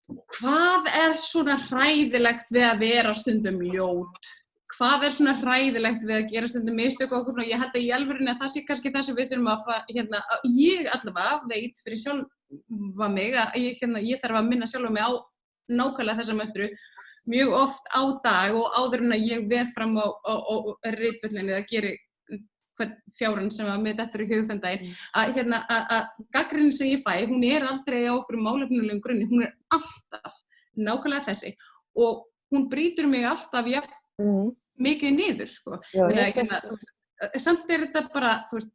Hvað er svona hræðilegt við að vera stundum ljót? Hvað er svona hræðilegt við að gera stundum mistök og okkur svona? Ég held að í alvörunni að það sé kannski það sem við þurfum að ég allavega veit fyrir sjálfa mig að ég þarf að minna sjálfa mig á nákvæmlega þessa möttru mjög oft á dag og áður en að ég veð fram á ritvöllinni eða geri hvern fjáran sem að mér dettur í hug þann daginn, að gagnrýnin sem ég fæ, hún er aldrei á okkur málefnulegum grunni, hún er alltaf nákvæmlega þessi og hún brýtur mig alltaf mikið niður, samt er þetta bara, þú veist,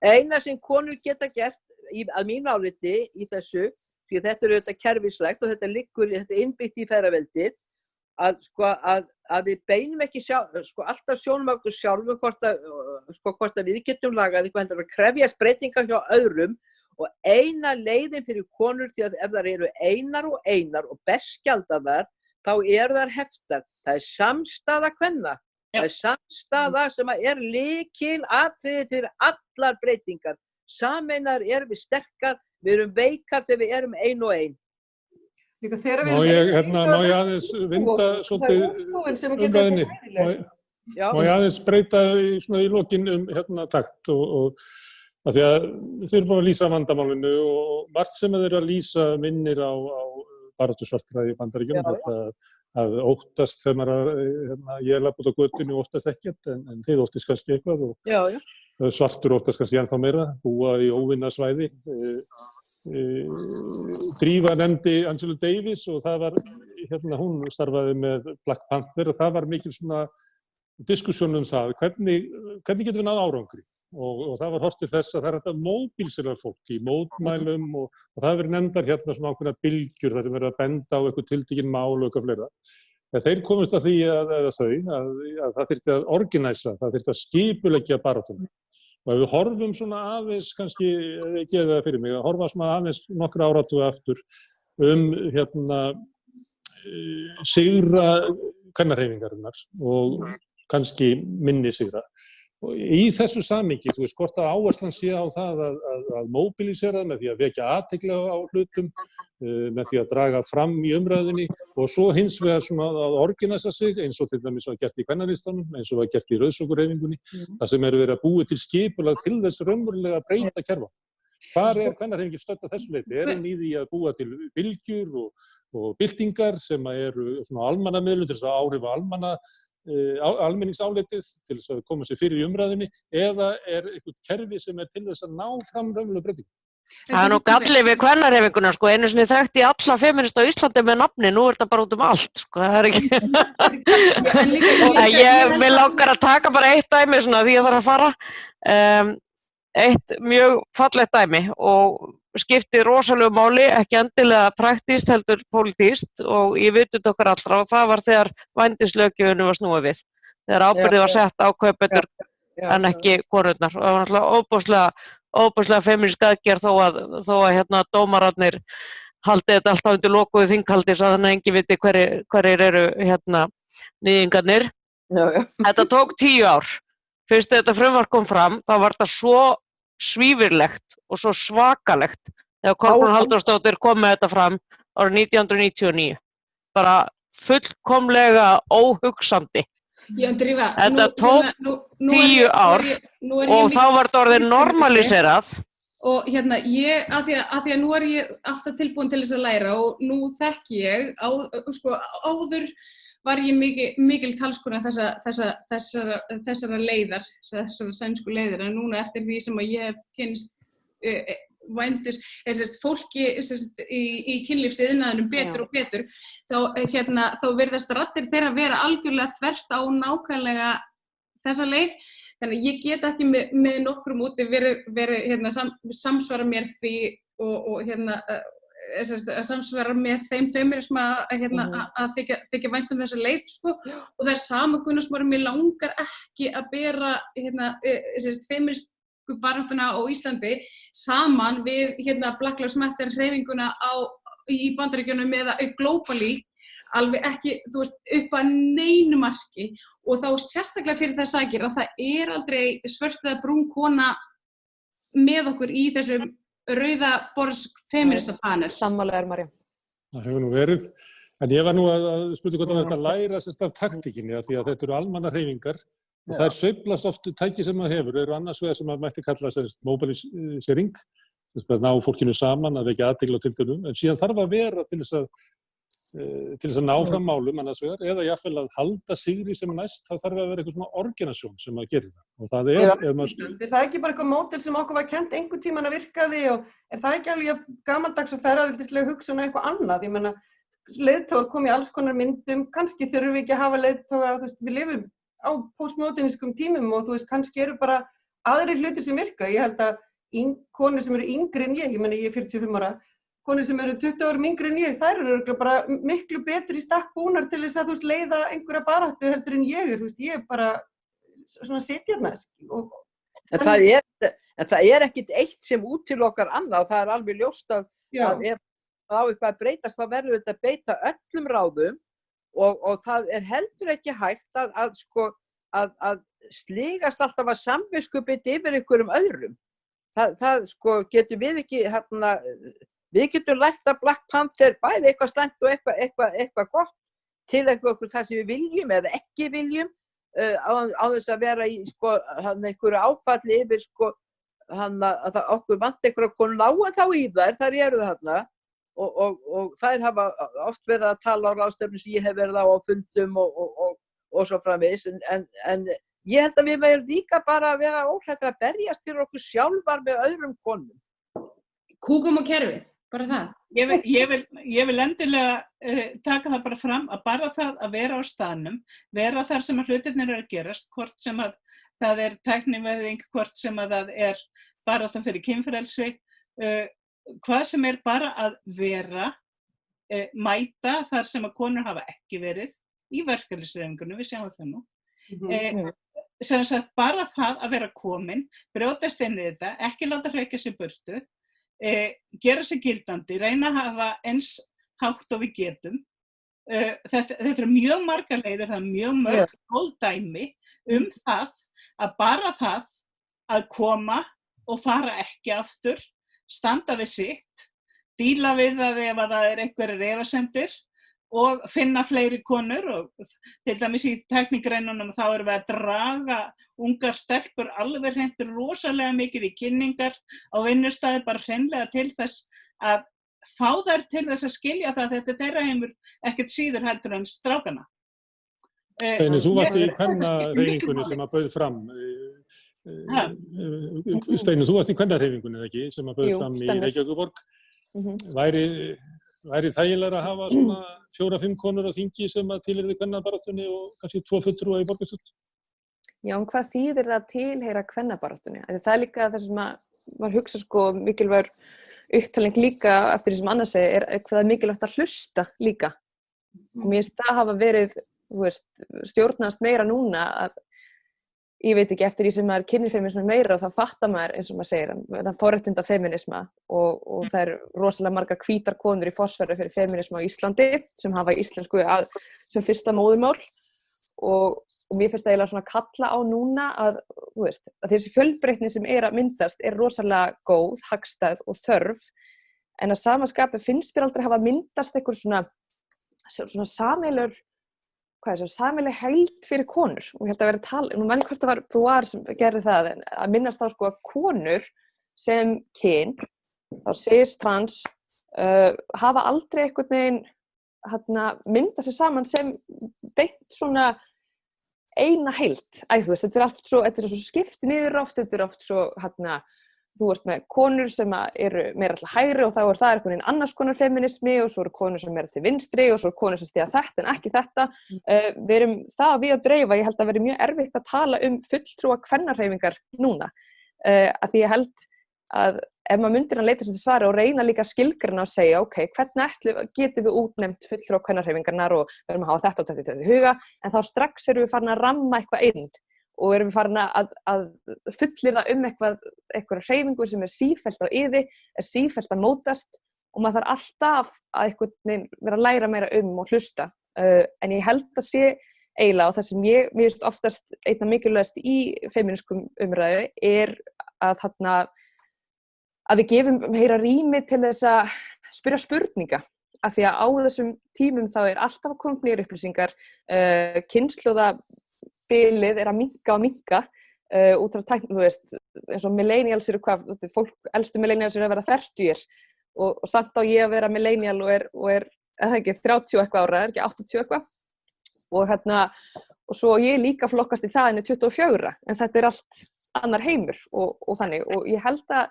eina sem konur geta gert, að mínu áliti í þessu, því þetta er auðvitað kerfislegt og þetta er innbyggt í feðraveldið, að við beinum ekki alltaf sjónum okkur sjálfum hvort að við getum lagað eitthvað heldur að krefjast breytingar hjá öðrum og eina leiðin fyrir konur því að ef þær eru einar og berskjaldaðar þá eru þær heftar. Það er samstaða kvenna. Það er samstaða sem er lykilatriði fyrir allar breytingar. Sameinar erum við sterkar, við erum veikar þegar við erum ein og ein. Má ég aðeins vinda svolítið umræðinni? Má ég aðeins breyta í lokin takt og af því að þið eru búin að lýsa vandamálinu og margt sem þeir eru að lýsa minnir á baráttu svartra í Bandaríkjunum, þetta að óttast þegar maður ég er labbút á götunni og óttast ekkert en þið óttist kannski eitthvað og svartur óttast kannski ennþá meira, búa í óvinnasvæði. Drífa nefndi Angela Davis og það var, hún starfaði með Black Panther og það var mikil svona diskussjón það, hvernig getum við náð árangri? og það var horft til þess að það er þetta móbílsera fólk í mótmælum og það hefur verið nefndar hérna svona ákveðna bylgjur þar sem verið að benda á eitthvað tiltekin mál og eitthvað fleira. Þeir komust að því að það þyrfti að organisa, það þyrfti að skipuleggja baráttuna. Og ef við horfum svona aðeins, kannski gefa það fyrir mig, að horfa svona aðeins nokkra áratuga aftur hérna sigra kvennahreyfingarinnar og kannski minni sigra. Og í þessu samhengi, þú veist, hvort að áherslan sé á það að móbilisera með því að vekja athygli á hlutum, með því að draga fram í umræðinni og svo hins vegar svona að organisa sig eins og til dæmis var gert í kvennalistanum, eins og var gert í rauðsökurhreyfingunni, þar sem verið að búa til skipulag til þess raunverulega að breyta kerfa. Hvar kvennahreyfingin stödd að þessu leyti? Hún í því að búa til bylgjur og byltingar sem eru svona almannamiðlun til þess að áhrifa almenningsálitið til þess að koma sér fyrir í umræðinni eða eitthvað kerfi sem til þess að ná fram raunverulega breytingu? Það nú galli við kvennarhreyfinguna, sko, einu sinni þekkti alla feminista á Íslandi með nafni, nú þetta bara út allt, sko, það ekki. Mér langar að taka bara eitt dæmi svona því að það að fara. Eitt mjög fallegt dæmi og skipti rosalegu máli, ekki endilega praktískt heldur pólitískt og ég vitund okkar allra og það var þegar vændislöggjöfinni var snúið við. Þegar ábyrgðið var sett á kaupendur en ekki konurnar. Og það var náttúrulega óbúslega femínísk aðgerð þó að hérna dómararnir haldi þetta alltaf undir lokuðu þinghaldi svo þannig að enginn viti hverjir eru hérna nýðingarnir. Þetta tók 10 ár. Fyrst þetta frumvarp kom fram, þá var þetta svo svívirlegt og svo svakalegt þegar Kolbrún Halldórsdóttir kom með þetta fram árið 1999. Bara fullkomlega óhugsandi. Þetta tók 10 ár og þá var þetta orðið normaliserað. Og hérna, af því að nú ég alltaf tilbúin til þess að læra og nú þekki ég, áður var ég mikil talskona þessara leiðar, þessara sænsku leiðar, en núna eftir því sem að ég hef kynnst fólki í kynlífsiðnaðinum betur og betur, þá virðast raddir þeirra vera algjörlega þvert á nákvæmlega þessa leið. Þannig að ég get ekki með nokkrum úti verið hérna, samsvara mér því og hérna að samsvara mér þeim feminism að þykja vænt þessa leið, sko. Og það sama Gunnarsmári, mér langar ekki að bera hérna, feminísku baráttuna á Íslandi saman við hérna, Black Lives Matter hreyfinguna í Bandaríkjunum eða globally, alveg ekki, þú veist, upp að neinu marki og þá sérstaklega fyrir það sakir að það aldrei svört eða brún kona með okkur í þessum rauða borðs feminista panel. Sammála Marja. Það hefur nú verið, en ég var nú að spurninga hvort þetta læra sérst af taktíkinni af því að þetta eru almannahreyfingar og það sveiflast oft tæki sem maður hefur, eru annars vegar sem maður mætti kalla mobilisering, þess að ná fólkinu saman að vekja athygli á tilteknum, en síðan þarf að vera til þess að ná fram málum annars vegar, eða jafnvel að halda sigri sem næst, þá þarf að vera eitthvað svona organisasjón sem að gera það. Og það það ekki bara eitthvað módel sem okkur var kennt einhvern tímann að virkaði og það ekki alveg gamaldags og ferðaveldislega hugsun og eitthvað annað. Ég meina, leiðtogar kom í alls konar myndum, kannski þurfum við ekki að hafa leiðtoga, þú veist, við lifum á postmodernískum tímum og þú veist, kannski eru bara aðrir hlutir sem virka. Ég held að konur sem eru yngri en ég meina, ég er 45 ára, konur sem eru 20 árum yngri en ég, þær eru bara miklu betri í stakk búnar til þess að þú veist leiða einhverja baráttu heldur en ég þú veist, ég er bara svona sitjarna. En það er ekkit eitt sem útilokar annað, það er alveg ljóst að ef á eitthvað að breytast þá verður þetta að beita öllum ráðum og það er heldur ekki hægt að sligast alltaf að samviskubit yfir einhverjum öðrum. Það getum við ekki við getum lært að Black Panther bæði eitthvað slæmt og eitthvað gott til eitthvað það sem við viljum eða ekki viljum á þess að vera í einhverju áfalli yfir að okkur vant einhverja konur lága þá í þær eru þarna og þær hafa oft verið að tala á ráðstefnum sem ég hef verið á fundum og svo framvegis en ég held að við verðum líka bara að vera óhræddir að berjast fyrir okkur sjálfar með öðrum konum. Kúkum og kerfið, bara það. Ég vil endilega taka það bara fram að bara það að vera á staðnum, vera þar sem að hlutirnir eru að gerast, hvort sem að það tæknivæðing, hvort sem að það barátta fyrir kynfrelsi, hvað sem bara að vera, mæta þar sem að konur hafa ekki verið í verkalýðshreyfingunni, við sjáum það nú. Sem sagt, bara það að vera komin, brjótast inn í þetta, ekki láta hrekja sig burtu, gera sig gildandi, reyna að hafa eins hátt og við getum. Þetta mjög margar leiðir, það mjög mörg góð dæmi það að bara það að koma og fara ekki aftur, standa við sitt, díla við það ef að það einhverjir efasemdir og finna fleiri konur og til dæmis í tæknigreinunum þá erum við að draga ungar stelpur alveg hreint rosalega mikið í kynningar á vinnustæði bara hreinlega til þess að fá þær til þess að skilja það að þetta þeirra heimur ekkert síður heldur en strákana. Steini, þú varst í kvennahreyfingunni sem að bauð fram. Steini, þú varst í kvennahreyfingunni, ekki, sem að bauð fram í Reykjavíkurborg. Væri þægilegra að hafa svona 4-5 konur á þingi sem að tilheyra kvennabaráttunni og kannski 2 fulltrúa í borgarstjórn? Já, en hvað þýðir það að tilheyra kvennabaráttunni? Það líka það sem maður hugsa mikilvægur upptalning líka eftir því sem Anna segir hvað mikilvægt að hlusta líka. Og mér finnst það hafa verið, stjórnast meira núna að ég veit ekki eftir því sem maður kynnir feminisma meira og þá fattar maður eins og maður segir það forréttinda feminisma og það rosalega margar hvítar konur í forsvari fyrir feminisma á Íslandi sem hafa íslensku sem fyrsta móðurmál og mér finnst það eiginlega svona kalla á núna að þessi fjölbreytni sem að myndast rosalega góð, hagstæð og þörf en að sama skapi finnst mér aldrei hafa myndast einhver svona sameiginleg heild fyrir konur og ég held að vera að tala, nú manni hvort það var Búar sem gerði það, en að minnast þá að konur sem kyn, þá cis, trans, hafa aldrei einhvern veginn mynda sér saman sem beint svona eina heild. Þetta allt svo, svo skipti niður oft, þetta oft svo þú ert með konur sem eru meira alltaf hægri og þá það einhvern veginn annars konar feminismi og svo eru konur sem til vinstri og svo eru konur sem stíða þetta en ekki þetta. Við erum það við að dreifa, ég held að veri mjög erfitt að tala fulltrúa kvennahreyfingar núna. Að því ég held að ef maður myndir að leita sér til svara og reyna líka skilgreina og segja, ok, hvernig getum við útnefnt fulltrúa kvennahreyfingarnar og við erum að hafa þetta og þetta í huga, en þá strax erum við farin að ramma eitthvað inn. Og erum við farin að fullyrða eitthvað hreyfingu sem sífellt á yði, sífellt að mótast og maður þarf alltaf að vera að læra meira og hlusta. En ég held að sé eiginlega og það sem mér finnst oftast einna mikilvægast í femínískum umræðu að við gefum meira rými til þess að spyrja spurninga. Af því að á þessum tímum þá alltaf að koma nýjar upplýsingar, kynslóðabilið að minnka út frá tækni, eins og millennials eru elstu millennials eru að vera 40 og samt á ég að vera millennial og eða ekki 30 eitthvað ára, ekki 80 eitthvað og svo ég líka flokkast í það en 24, en þetta allt annar heimur og þannig og ég held að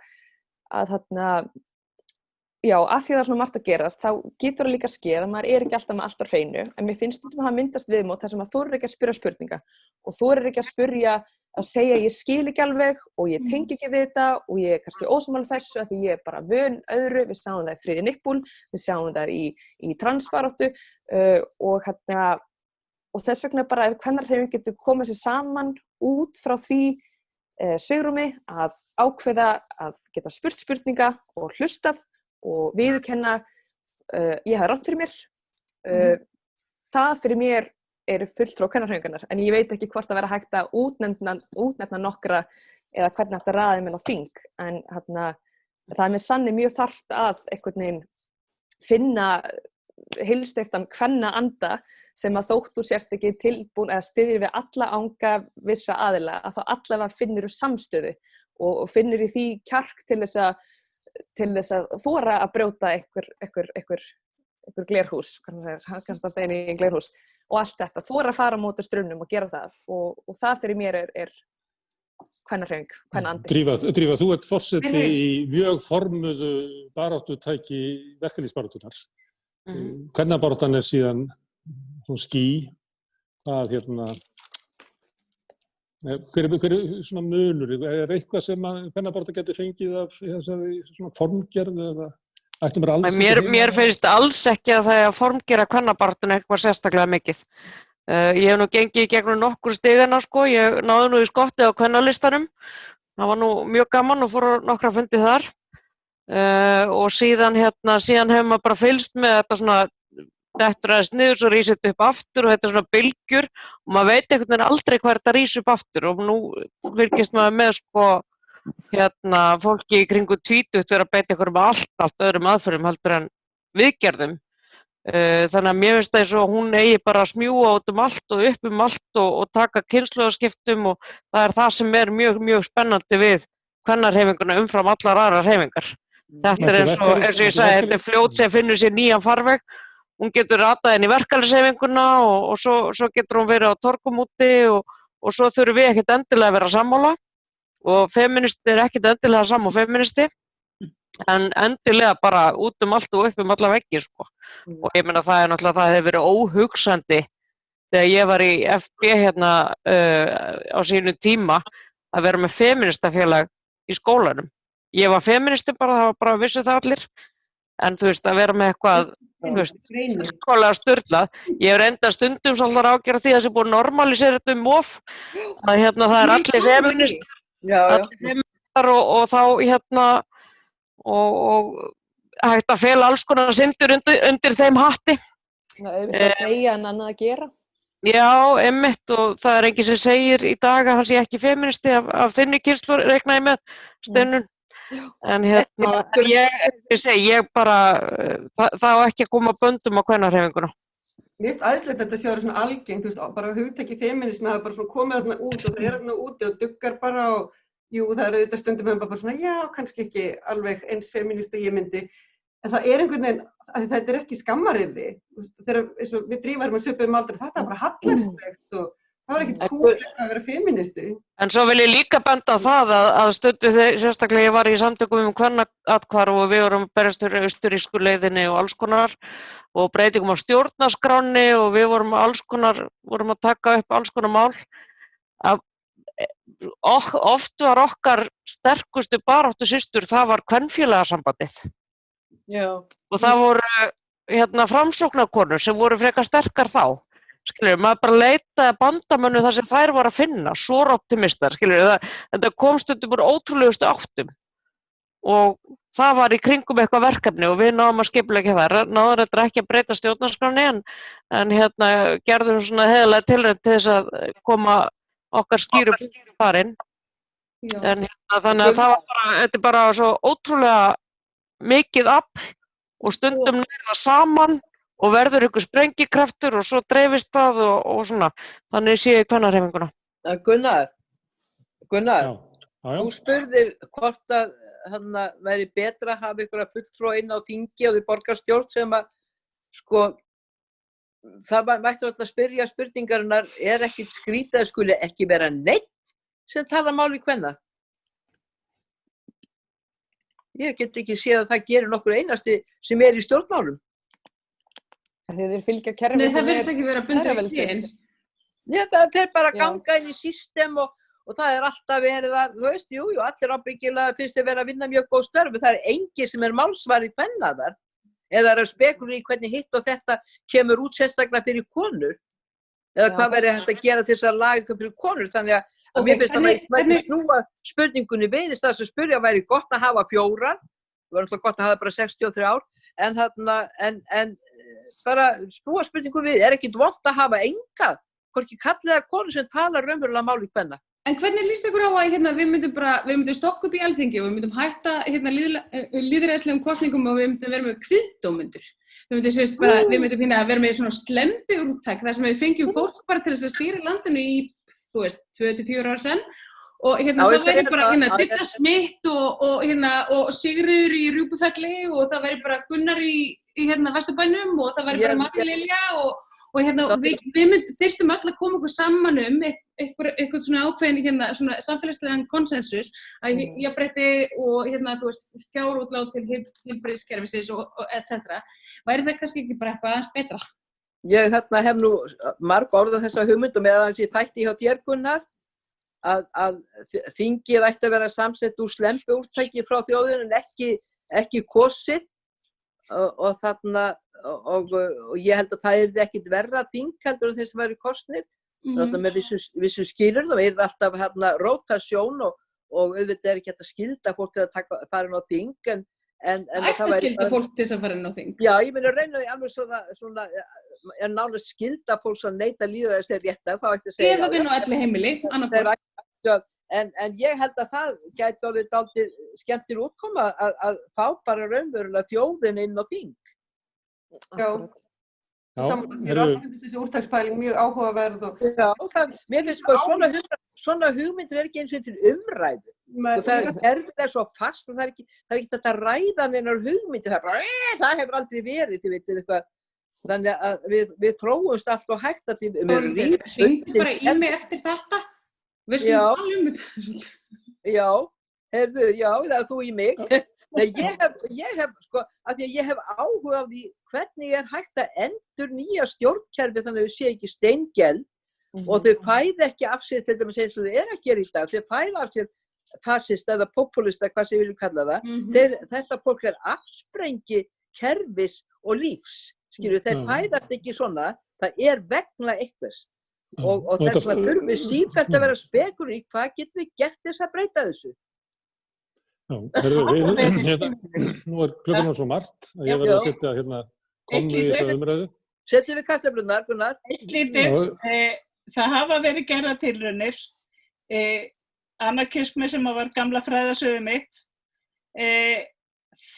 já, af því það svona margt að gerast, þá getur það líka skeið að maður ekki alltaf með allt á hreinu, en mér finnst að það myndast viðmót þar sem að þorir ekki að spyrja spurninga og þorir ekki að spyrja að segja ég skil ekki alveg og ég tengi ekki við þetta og ég kannski ósammála þessu að því ég bara vön öðru, við sjáum það í Friði Nippul, við sjáum það í transbaráttu og þess vegna bara ef kvennahreyfing getur komið sér saman út frá því svigrúmi að ákveða að geta spurt spurninga og hlustað og viðurkenna ég hafi rangt fyrir mér það fyrir mér fulltrúa kvennahreyfingarnar en ég veit ekki hvort að vera hægt að útnefna nokkra eða hvernig hægt að raða þeim á þing en það með sanni mjög þarft að einhvern veginn finna heilsteyptan kvennaanda sem að þótt þú sért ekki tilbúin eða styðjir við alla anga vissa aðila að þá allavega finnur samstöðu og finnur í því kjark til þess að þora að brjóta einhver glerhús, kannski að steina í glerhús og allt þetta, þora að fara á móti straumnum og gera það og það fyrir mér kvennahreyfing, kvennaandi. Drífa, þú ert forseti í mjög formuðu baráttutæki verkalýðsbaráttunnar. Kvennabaráttan síðan ský, Hver er svona munur? Er eitthvað sem að kvennabaráttan geti fengið af þessari svona formgerð eða ættum bara alls ekki heima? Mér finnst alls ekki að það er að formgera kvennabaráttuna eitthvað sérstaklega mikið. Ég hef nú gengið í gegnum nokkur stigana sko, ég náði nú í skottið á kvennalistanum. Það var nú mjög gaman og fór á nokkra fundi þar. Og síðan hefur maður bara fylgst með þetta svona dettur aðeins niður, svo rís þetta upp aftur og þetta er svona bylgjur og maður veit einhvern veginn aldrei hvað þetta rís upp aftur og nú fylgist maður með sko fólki í kringu 20 vera að beita einhverjum allt öðrum aðferðum heldur en viðgerðum. Þannig að mér finnst það eins og hún eigi bara að smjúga út allt og upp allt og taka kynslóðaskiptum og það er það sem er mjög, mjög spennandi við kvennarhreyfinguna umfram allar aðrar hreyfingar. Þetta er eins og ég sagði, þetta er fljót sem finnur sér nýjan farveg. Hún getur ratað inn í verkalýðshreyfinguna og svo getur hún verið á torgum úti og svo þurfum við ekkert endilega að vera sammála og feministi er ekkert endilega saman feministi en endilega bara út allt og upp alla veggi sko. Og ég meina það er náttúrulega, það hefur verið óhugsandi þegar ég var í FB á sínu tíma að vera með feministafélag í skólanum. Ég var feministi bara, það var bara vissu það allir en þú veist að vera með eitthvað fullkomlega sturlað. Ég hef reynda stundum svolítið að ágera því að það sé búið að normalisera þetta of að það er allir feministar og þá og hægt að fela alls konar syndur undir þeim hatti. Það er að segja en annað að gera. Já, einmitt og það er enginn sem segir í dag að hann sé ekki feministi af þinni kynslóð reikna ég með Steinunn. En ég bara, það á ekki að koma böndum á kvennarhreyfinguna. Mér finnst æðislegt að þetta sé svona algengt, þú veist, bara hugtaki feminismi, það er bara svona komið þarna út og það er þarna úti og duggar bara og jú, það er auðvitað stundum með bara svona, já, kannski ekki alveg eins feminist og ég myndi, en það er einhvern veginn, að þetta er ekki skammarirði, þegar eins og við Drífa erum að svipa aldrei, þetta er bara hallarslegt og það var ekkert kúlegt að vera feministi. En svo vil ég líka benda á það að stundu sérstaklega ég var í samtökum kvennaathvarf og við vorum berjast austurrísku leiðinni og alls konar og breytingum á stjórnarskráni og við vorum að taka upp alls konar mál. Oft var okkar sterkustu baráttu systur, það var kvenfélagasambandið. Já. Og það voru framsóknarkonur sem voru frekar sterkar þá. Skilur, maður bara leitaði bandamönnum þar sem þær voru að finna, optimistar, skilur, þetta kom stundum úr ótrúlegustu áttum og það var í kringum eitthvað verkefni og við náðum að skipuleggja það, náðum þetta ekki að breyta stjórnarskráni en gerðum svona heiðarlega tilraun til þess að koma okkar skýru farinn, en þannig að þetta er bara svo ótrúlega mikið afl og stundum nærða saman og verður ykkur sprengikraftur og svo dreifist það og svona. Þannig sé ég kvennarhreyfinguna. Gunnar, Já. þú spurðir hvort að væri betra að hafa ykkur að fulltrúa inn á þingi og því borgarstjórn sem að, sko, það mættu alltaf spyrja spurningarinnar, er ekkit skrítið að skuli ekki vera neitt sem tala máli kvenna? Ég get ekki séð að það gerir nokkur einasti sem er í stjórnmálum. Þegar þeir fylgja kerfi. Nei, það verðist ekki vera bundið við kyn. Já, það er bara að ganga inn í system og það er alltaf verið að, þú veist, jú, allir ábyggilega finnst þeir vera að vinna mjög góð störf, það er engin sem er málsvari kvenna þar, eða er að spekula í hvernig hitt og þetta kemur út sérstaklega fyrir konur, eða hvað verður hægt að gera til þess að laga eitthvað fyrir konur, þannig að mér finnst að maður snúa spurningunni við, í stað sem spyrja væri gott að hafa 4, það var náttúrulega gott að hafa bara 63 ár, en bara snúa spurningu við, er ekkit vont að hafa enga, hvorki kallið eða konu sem talar raunverulega máli kvenna. En hvernig líst ykkur á að við myndum stokka upp í Alþingi og við myndum hætta lýðræðislegum kosningum og við myndum vera með kviðdómendur. Við myndum vera með svona slembiúrtak þar sem við fengjum fólk bara til þess að stýra landinu í, 2-4 ára senn og það væri bara Didda Smith og Sigríður í Rjúpufelli og það væri bara Gunnar í Vesturbænum og það væri bara Marja Lilja og við þyrftum öll að koma okkur saman eitthvað svona ákveðin svona samfélagslegan konsensus að jafnrétti og fjárútlát til heilbrigðiskerfisins og etc. Væri það kannski ekki bara eitthvað aðeins betra? Ég hef nú marg orðað þessa hugmynd og meðan ég þætti hjá þér Gunnar að þingið ætti að vera samsett úr slembiúrtæki frá þjóðinni en ekki kosið og þarna og ég held að það yrði ekkit verra þing heldur en þeir sem væri kosnir. Með vissu skilur það yrði alltaf rótasjón og auðvitað ekki hægt að skylda fólk til að fara inn á þing en ætti að skylda fólk til að fara inn á þing. Já, ég meina reyna því alveg svona nánast skylda fólks að neita lýðræðis þeir réttar, þá ætti að segja eða vinna á elliheimili, annarkvort. En ég held að það gæti orðið dálítið skemmtileg útkoma að fá bara raunverulega þjóðin inn á þing. Já. Mér finnst þessi úrtakspæling mjög áhugaverð mér finnst sko svona hugmyndir ekki eins og til umræðu og það svo fast og það er ekki þetta ræðan einar hugmyndir það hefur aldrei verið þið vitið eitthvað þannig að við þróumst allt og hægt að hringdu bara í mig eftir þetta við skulum tala þetta já, heyrðu, já, það er þú í mig Nei, ég hef sko, af því að ég hef áhuga á því hvernig er hægt að endurnýja stjórnkerfi þannig að þau sé ekki steingeld og þau fæði ekki af sér til dæmis eins og þau að gera í dag, þau fæði af sér fascista eða populista, hvað sem við viljum kalla það, þetta fólk er afsprengi kerfis og lífs, skilju, þeir fæðast ekki svona, það er vegna einhvers og þess vegna þurfum við sífellt að vera spekur í hvað getum við gert þess að breyta þessu. Já, nú klukkan svo margt að ég verði að setja komu í þessa umræðu. Setjum við kartöflurnar, Gunnar. Eitt lítið, það hafa verið gerðar tilraunir, anarkismi sem var gamla fræðasögðu mitt,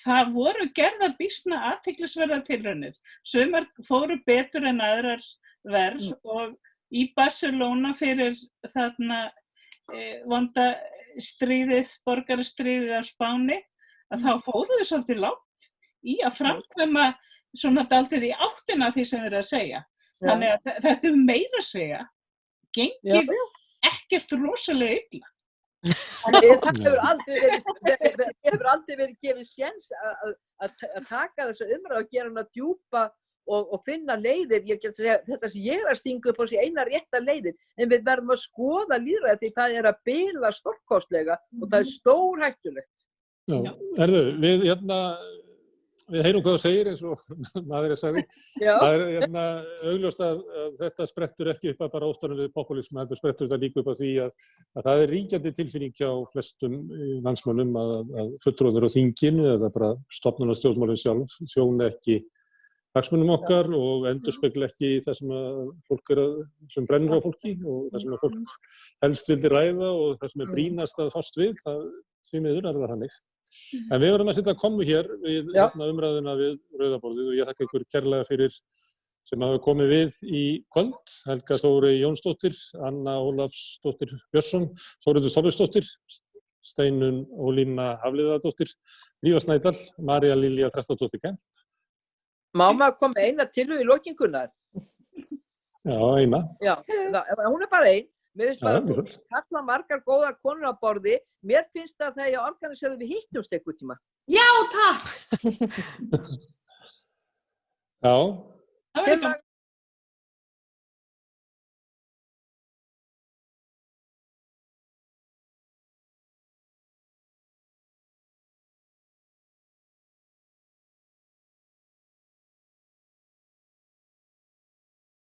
það voru gerðar býsna athyglisverðar tilraunir. Sumar fóru betur en aðrar verð og í Barcelona fyrir þarna vonda borgarastríðið á Spáni, að þá fóru þau svolítið langt í að framkvæma svona dálítið í áttina því sem þeir að segja. Þannig að þetta meira að segja, gengið ekkert rosalega illa. Það hefur aldrei verið gefið séns að taka þessa umræðu og gera hana djúpa og finna leiðir, ég get að segja, þetta sem ég að stinga upp á sig eina rétta leiðir, en við verðum að skoða lýðræði því það að bila stórkostlega og það stórhættulegt. Já, við heyrum hvað það segir eins og maður sagði. Það augljóst að þetta sprettur ekki upp að bara óttanum við populisma, þetta sprettur þetta líka upp á því að það ríkjandi tilfinning hjá flestum landsmönnum að fulltrúar á þinginu eða bara stofnunarstjórnmálin sjálf þjóna ekki hagsmunum okkar og endurspegla ekki það sem fólk sem brennur á fólki og það sem fólk helst vildi ræða og það sem brýnast að fást við, því miður það þannig. En við verðum að setja komu hér við umræðuna við Rauðaborðið og ég þakka ykkur kærlega fyrir sem hafa komið við í kvöld, Helga Þórey Jónsdóttir, Anna Ólafsdóttir Björnsson, Þórhildur Þorleifsdóttir, Steinunn Ólína Hafliðadóttir, Drífa Snædal, María Lilja Þrastardóttir Kemp. Mamma kom með eina tillögu í lokingunnar. Já, eina. Já, hún bara ein. Mér finnst bara að kalla margar góðar konur á borði. Mér finnst að þegar ég organiserar við hittumst einhvern tíma. Já, takk! Já.